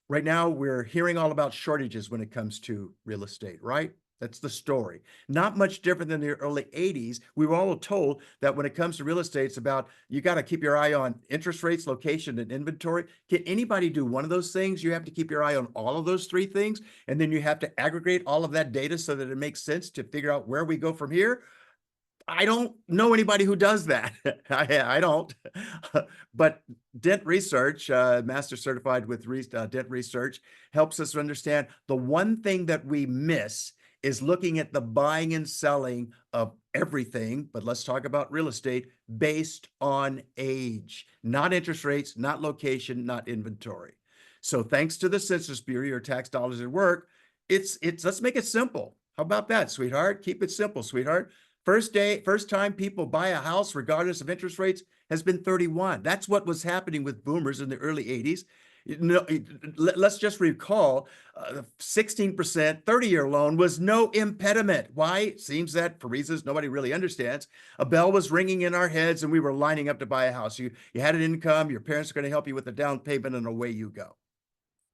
[SPEAKER 1] Right now, we're hearing all about shortages when it comes to real estate, right? That's the story. Not much different than the early 80s. We were all told that when it comes to real estate, it's about you got to keep your eye on interest rates, location, and inventory. Can anybody do one of those things? You have to keep your eye on all of those 3 things. And then you have to aggregate all of that data so that it makes sense to figure out where we go from here. I don't know anybody who does that. I don't. But Dent Research, Master Certified with Dent Research, helps us understand the one thing that we miss is looking at the buying and selling of everything, but let's talk about real estate based on age, not interest rates, not location, not inventory. So thanks to the Census Bureau, your tax dollars at work, let's make it simple. How about that, sweetheart? Keep it simple, sweetheart. First time people buy a house, regardless of interest rates, has been 31. That's what was happening with boomers in the early 80s. Let's just recall 16% 30-year loan was no impediment. Why? It seems that for reasons nobody really understands, a bell was ringing in our heads and we were lining up to buy a house. You had an income, your parents are going to help you with the down payment, and away you go.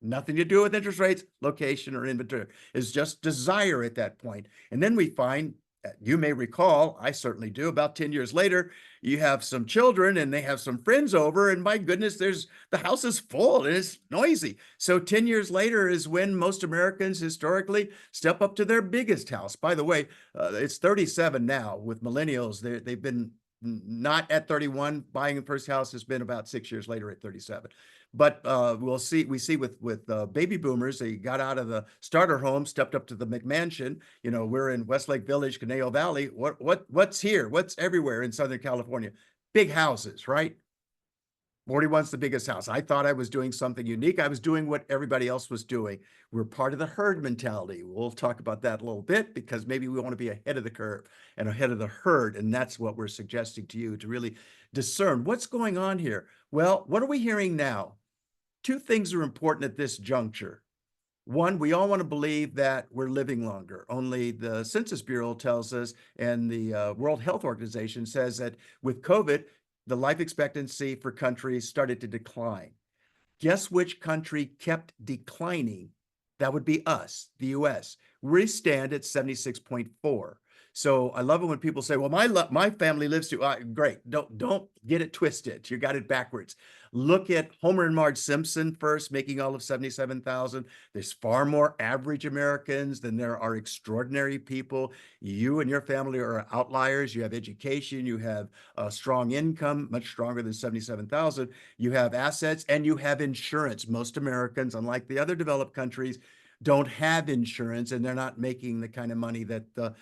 [SPEAKER 1] Nothing to do with interest rates, location, or inventory. It's just desire at that point. And then we find, you may recall, I certainly do, about 10 years later, you have some children and they have some friends over, and my goodness, the house is full and it's noisy. So 10 years later is when most Americans historically step up to their biggest house. By the way, it's 37 now with millennials. They've been not at 31. Buying the first house has been about 6 years later at 37. But we see with baby boomers, they got out of the starter home, stepped up to the McMansion. You know, we're in Westlake Village, Conejo Valley. What's here? What's everywhere in Southern California? Big houses, right? 41's the biggest house. I thought I was doing something unique. I was doing what everybody else was doing. We're part of the herd mentality. We'll talk about that a little bit because maybe we want to be ahead of the curve and ahead of the herd. And that's what we're suggesting to you, to really discern what's going on here. Well, what are we hearing now? Two things are important at this juncture. One, we all want to believe that we're living longer. Only the Census Bureau tells us, and the World Health Organization says that with COVID, the life expectancy for countries started to decline. Guess which country kept declining? That would be us, the US. We stand at 76.4. So I love it when people say, well, my family lives to, great. Don't get it twisted. You got it backwards. Look at Homer and Marge Simpson first, making all of 77,000. There's far more average Americans than there are extraordinary people. You and your family are outliers. You have education, you have a strong income, much stronger than 77,000. You have assets and you have insurance. Most Americans, unlike the other developed countries, don't have insurance, and they're not making the kind of money that the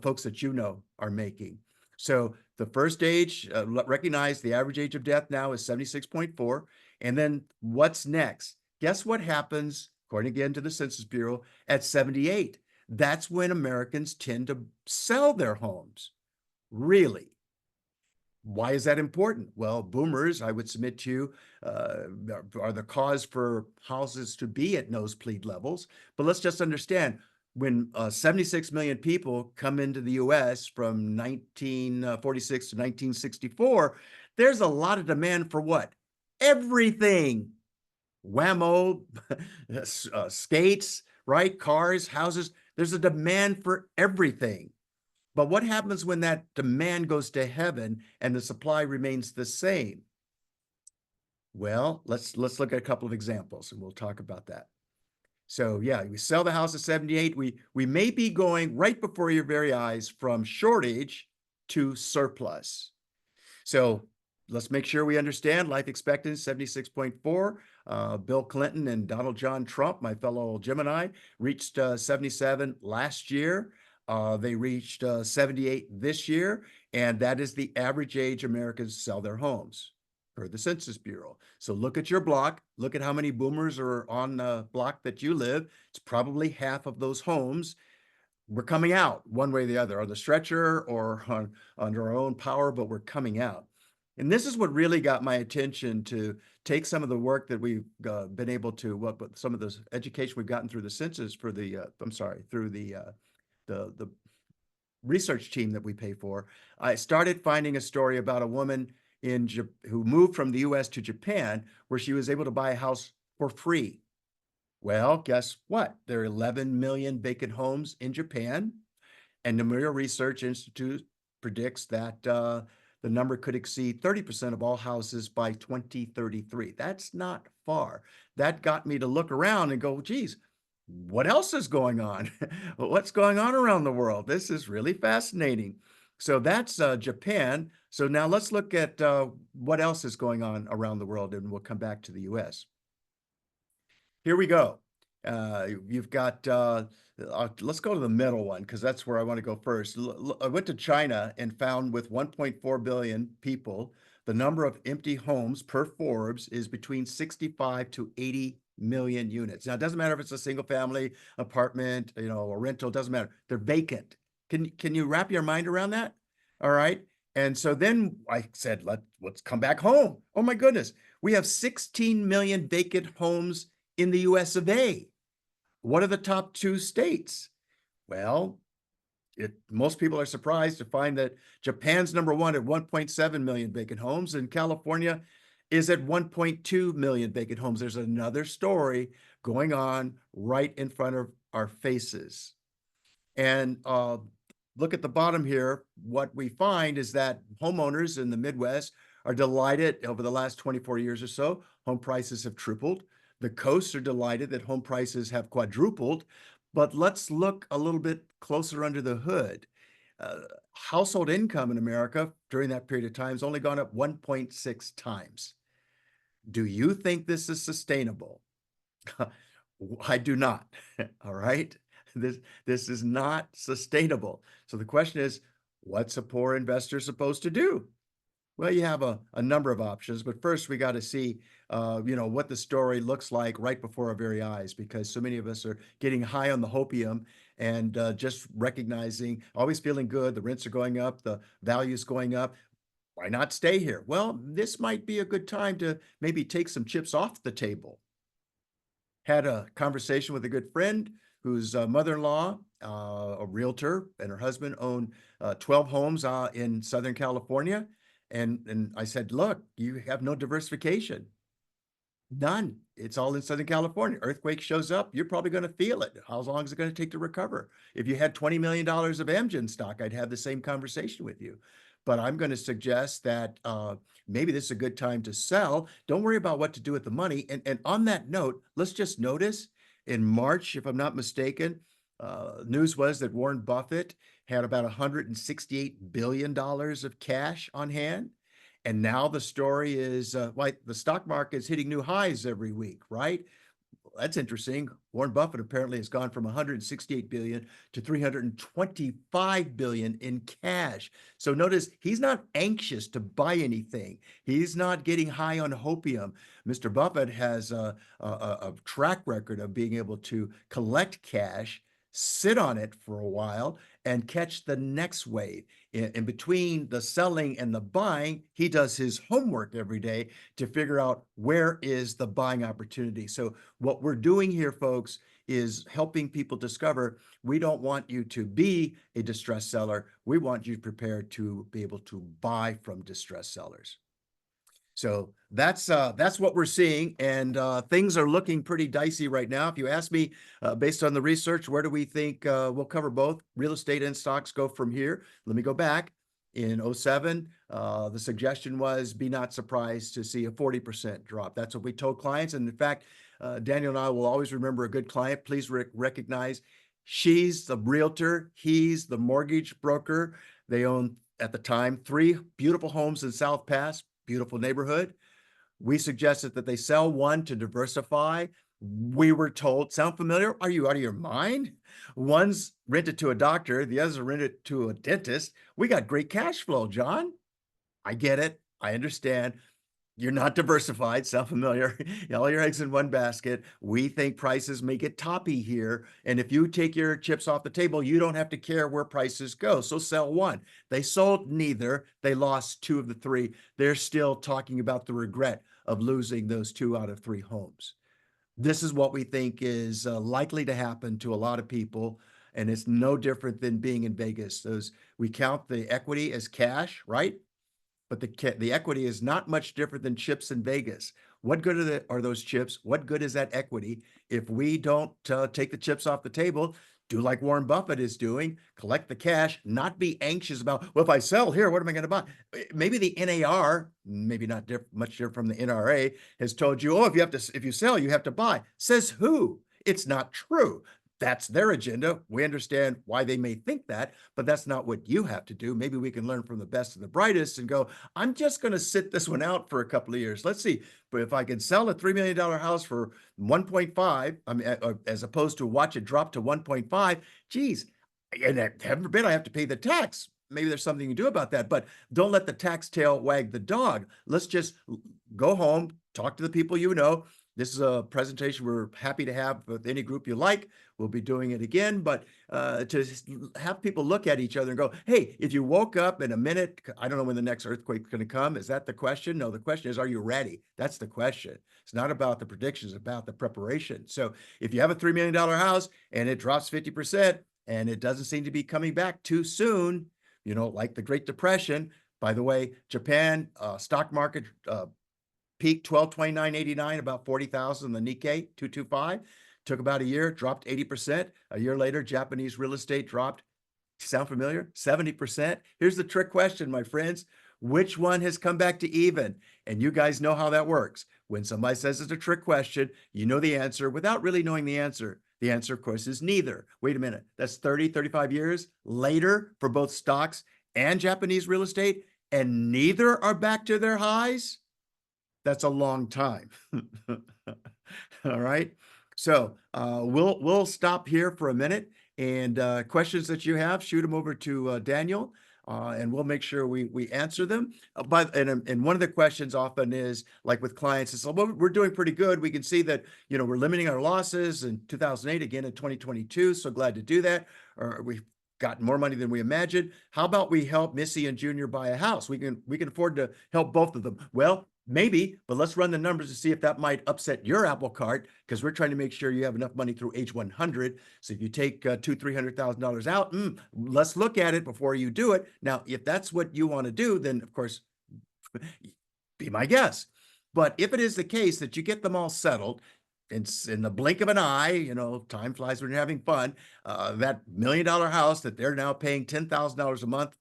[SPEAKER 1] folks that you know are making. So the first age, recognize the average age of death now is 76.4. And then what's next? Guess what happens, according again to the Census Bureau, at 78? That's when Americans tend to sell their homes. Really? Why is that important? Well, boomers, I would submit to you, are the cause for houses to be at nosebleed levels. But let's just understand, when 76 million people come into the US from 1946 to 1964, there's a lot of demand for what? Everything. Whammo, skates, right? Cars, houses. There's a demand for everything. But what happens when that demand goes to heaven and the supply remains the same? Well, let's look at a couple of examples and we'll talk about that. So yeah, we sell the house at 78. We may be going right before your very eyes from shortage to surplus. So let's make sure we understand life expectancy 76.4. Bill Clinton and Donald John Trump, my fellow Gemini, reached 77 last year. They reached 78 this year, and that is the average age Americans sell their homes per the Census Bureau. So look at your block, look at how many boomers are on the block that you live. It's probably half of those homes. We're coming out one way or the other, on the stretcher or under our own power, but we're coming out. And this is what really got my attention, to take some of the work that we've been able to, some of the education we've gotten through the census for the, through the research team that we pay for. I started finding a story about a woman who moved from the US to Japan, where she was able to buy a house for free. Well, guess what? There are 11 million vacant homes in Japan, and the Memorial Research Institute predicts that the number could exceed 30% of all houses by 2033. That's not far. That got me to look around and go, geez, what else is going on? What's going on around the world? This is really fascinating. So that's Japan. So now let's look at what else is going on around the world, and we'll come back to the US. Here we go. You've got, let's go to the middle one, because that's where I want to go first. I went to China and found, with 1.4 billion people, the number of empty homes per Forbes is between 65 to 80 million units. Now, it doesn't matter if it's a single family apartment, a rental, doesn't matter. They're vacant. Can you wrap your mind around that? All right. And so then I said, let's come back home. Oh my goodness. We have 16 million vacant homes in the US of A. What are the top two states? Well, most people are surprised to find that Japan's number one at 1.7 million vacant homes, and California is at 1.2 million vacant homes. There's another story going on right in front of our faces. And look at the bottom here. What we find is that homeowners in the Midwest are delighted over the last 24 years or so. Home prices have tripled. The coasts are delighted that home prices have quadrupled. But let's look a little bit closer under the hood. Uh, Household income in America during that period of time has only gone up 1.6 times. Do you think this is sustainable? I do not. All right. This is not sustainable. So the question is, what's a poor investor supposed to do? Well, you have a number of options, but first we got to see, what the story looks like right before our very eyes, because so many of us are getting high on the hopium and just recognizing, always feeling good. The rents are going up, the value's going up. Why not stay here? Well, this might be a good time to maybe take some chips off the table. Had a conversation with a good friend whose mother-in-law, a realtor, and her husband own 12 homes in Southern California. And I said, look, you have no diversification. None. It's all in Southern California. Earthquake shows up, you're probably going to feel it. How long is it going to take to recover? If you had $20 million of Amgen stock, I'd have the same conversation with you. But I'm going to suggest that maybe this is a good time to sell. Don't worry about what to do with the money. And on that note, let's just notice in March, if I'm not mistaken, news was that Warren Buffett had about $168 billion of cash on hand. And now the story is like the stock market is hitting new highs every week, right? Well, that's interesting. Warren Buffett apparently has gone from 168 billion to 325 billion in cash. So notice he's not anxious to buy anything. He's not getting high on hopium. Mr. Buffett has a track record of being able to collect cash, sit on it for a while, and catch the next wave. In between the selling and the buying, he does his homework every day to figure out where is the buying opportunity. So what we're doing here, folks, is helping people discover we don't want you to be a distressed seller. We want you prepared to be able to buy from distressed sellers. So that's what we're seeing, and things are looking pretty dicey right now. If you ask me, based on the research, where do we think we'll cover both real estate and stocks go from here? Let me go back. In 07, the suggestion was be not surprised to see a 40% drop. That's what we told clients. And in fact, Daniel and I will always remember a good client. Please recognize she's the realtor, he's the mortgage broker. They own, at the time, 3 beautiful homes in South Pass, beautiful neighborhood. We suggested that they sell one to diversify. We were told, sound familiar? Are you out of your mind? One's rented to a doctor, the other's rented to a dentist. We got great cash flow, John. I get it. I understand. You're not diversified, sound familiar? All your eggs in one basket. We think prices may get toppy here. And if you take your chips off the table, you don't have to care where prices go. So sell one. They sold neither. They lost 2 of the 3. They're still talking about the regret of losing those 2 out of 3 homes. This is what we think is likely to happen to a lot of people. And it's no different than being in Vegas. We count the equity as cash, right? But the equity is not much different than chips in Vegas. What good are those chips? What good is that equity if we don't take the chips off the table? Do like Warren Buffett is doing, collect the cash, not be anxious about, well, if I sell here, what am I going to buy? Maybe the NAR, maybe not much different from the NRA, has told you, oh, if you sell, you have to buy. Says who? It's not true. That's their agenda. We understand why they may think that, but that's not what you have to do. Maybe we can learn from the best and the brightest and go, I'm just going to sit this one out for a couple of years. Let's see. But if I can sell a $3 million house for 1.5, I mean, as opposed to watch it drop to 1.5, geez, and heaven forbid I have to pay the tax. Maybe there's something you can do about that, but don't let the tax tail wag the dog. Let's just go home, talk to the people you know, This is a presentation we're happy to have with any group you like. We'll be doing it again, but have people look at each other and go, hey, if you woke up in a minute, I don't know when the next earthquake's going to come. Is that the question? No, the question is, are you ready? That's the question. It's not about the predictions, it's about the preparation. So if you have a $3 million house and it drops 50% and it doesn't seem to be coming back too soon, like the Great Depression. By the way, Japan stock market peak 1229.89, about 40,000. The Nikkei 225 took about a year, dropped 80%. A year later, Japanese real estate dropped. Sound familiar? 70%. Here's the trick question, my friends. Which one has come back to even? And you guys know how that works. When somebody says it's a trick question, you know the answer without really knowing the answer. The answer, of course, is neither. Wait a minute. That's 30, 35 years later for both stocks and Japanese real estate, and neither are back to their highs? That's a long time. All right. So we'll stop here for a minute, and questions that you have, shoot them over to Daniel, and we'll make sure we answer them. And one of the questions often is like with clients, it's like, well, we're doing pretty good. We can see that we're limiting our losses in 2008, again in 2022. So glad to do that. Or we've gotten more money than we imagined. How about we help Missy and Junior buy a house? We can afford to help both of them. Well, maybe, but let's run the numbers to see if that might upset your apple cart, because we're trying to make sure you have enough money through age 100. So if you take $200,000-$300,000 out, let's look at it before you do it. Now, if that's what you want to do, then of course, be my guest. But if it is the case that you get them all settled, in the blink of an eye, time flies when you're having fun. That $1 million house that they're now paying $10,000 a month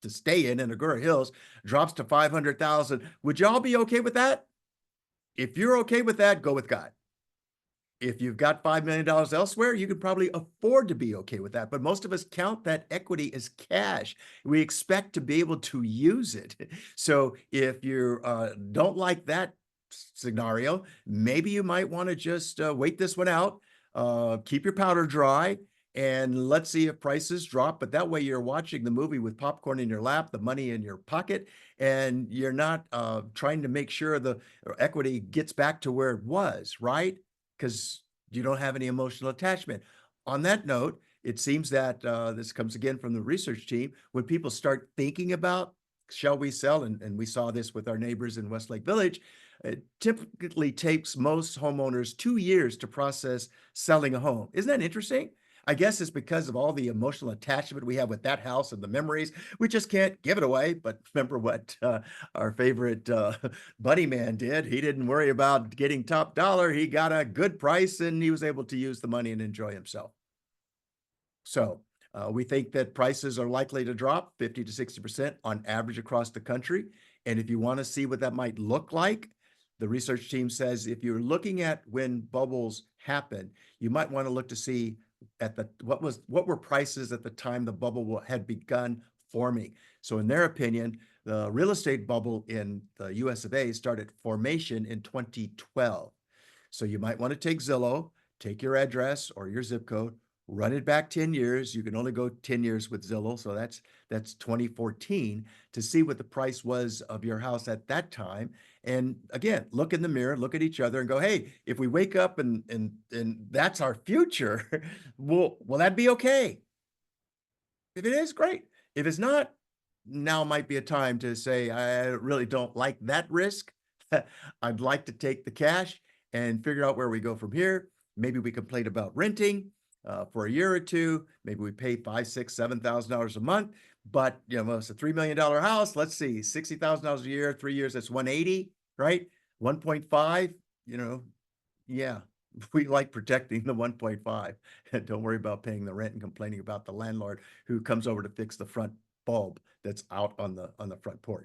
[SPEAKER 1] to stay in Agoura Hills drops to 500,000. Would y'all be okay with that? If you're okay with that, go with God. If you've got $5 million elsewhere, you could probably afford to be okay with that. But most of us count that equity as cash. We expect to be able to use it. So if you don't like that scenario, maybe you might want to just wait this one out, keep your powder dry, and let's see if prices drop. But that way you're watching the movie with popcorn in your lap, the money in your pocket, and you're not trying to make sure the equity gets back to where it was, right? Because you don't have any emotional attachment. On that note, it seems that this comes again from the research team. When people start thinking about, shall we sell? And we saw this with our neighbors in Westlake Village. It typically takes most homeowners 2 years to process selling a home. Isn't that interesting? I guess it's because of all the emotional attachment we have with that house and the memories. We just can't give it away. But remember what our favorite Buddy Man did. He didn't worry about getting top dollar. He got a good price and he was able to use the money and enjoy himself. So we think that prices are likely to drop 50 to 60% on average across the country. And if you want to see what that might look like, the research team says if you're looking at when bubbles happen, you might want to look to see at what were prices at the time the bubble had begun forming. So in their opinion, the real estate bubble in the US of A started formation in 2012. So you might want to take Zillow, take your address or your zip code, run it back 10 years. You can only go 10 years with Zillow. So that's 2014 to see what the price was of your house at that time. And again, look in the mirror, look at each other and go, hey, if we wake up and that's our future, will that be okay? If it is, great. If it's not, now might be a time to say, I really don't like that risk. I'd like to take the cash and figure out where we go from here. Maybe we complain about renting for a year or two. Maybe we pay $5,000, $6,000, $7,000 a month. But it's a $3 million house. Let's see, $60,000 a year, 3 years, that's 180, right? 1.5, yeah. We like protecting the 1.5. Don't worry about paying the rent and complaining about the landlord who comes over to fix the front bulb that's out on the front porch.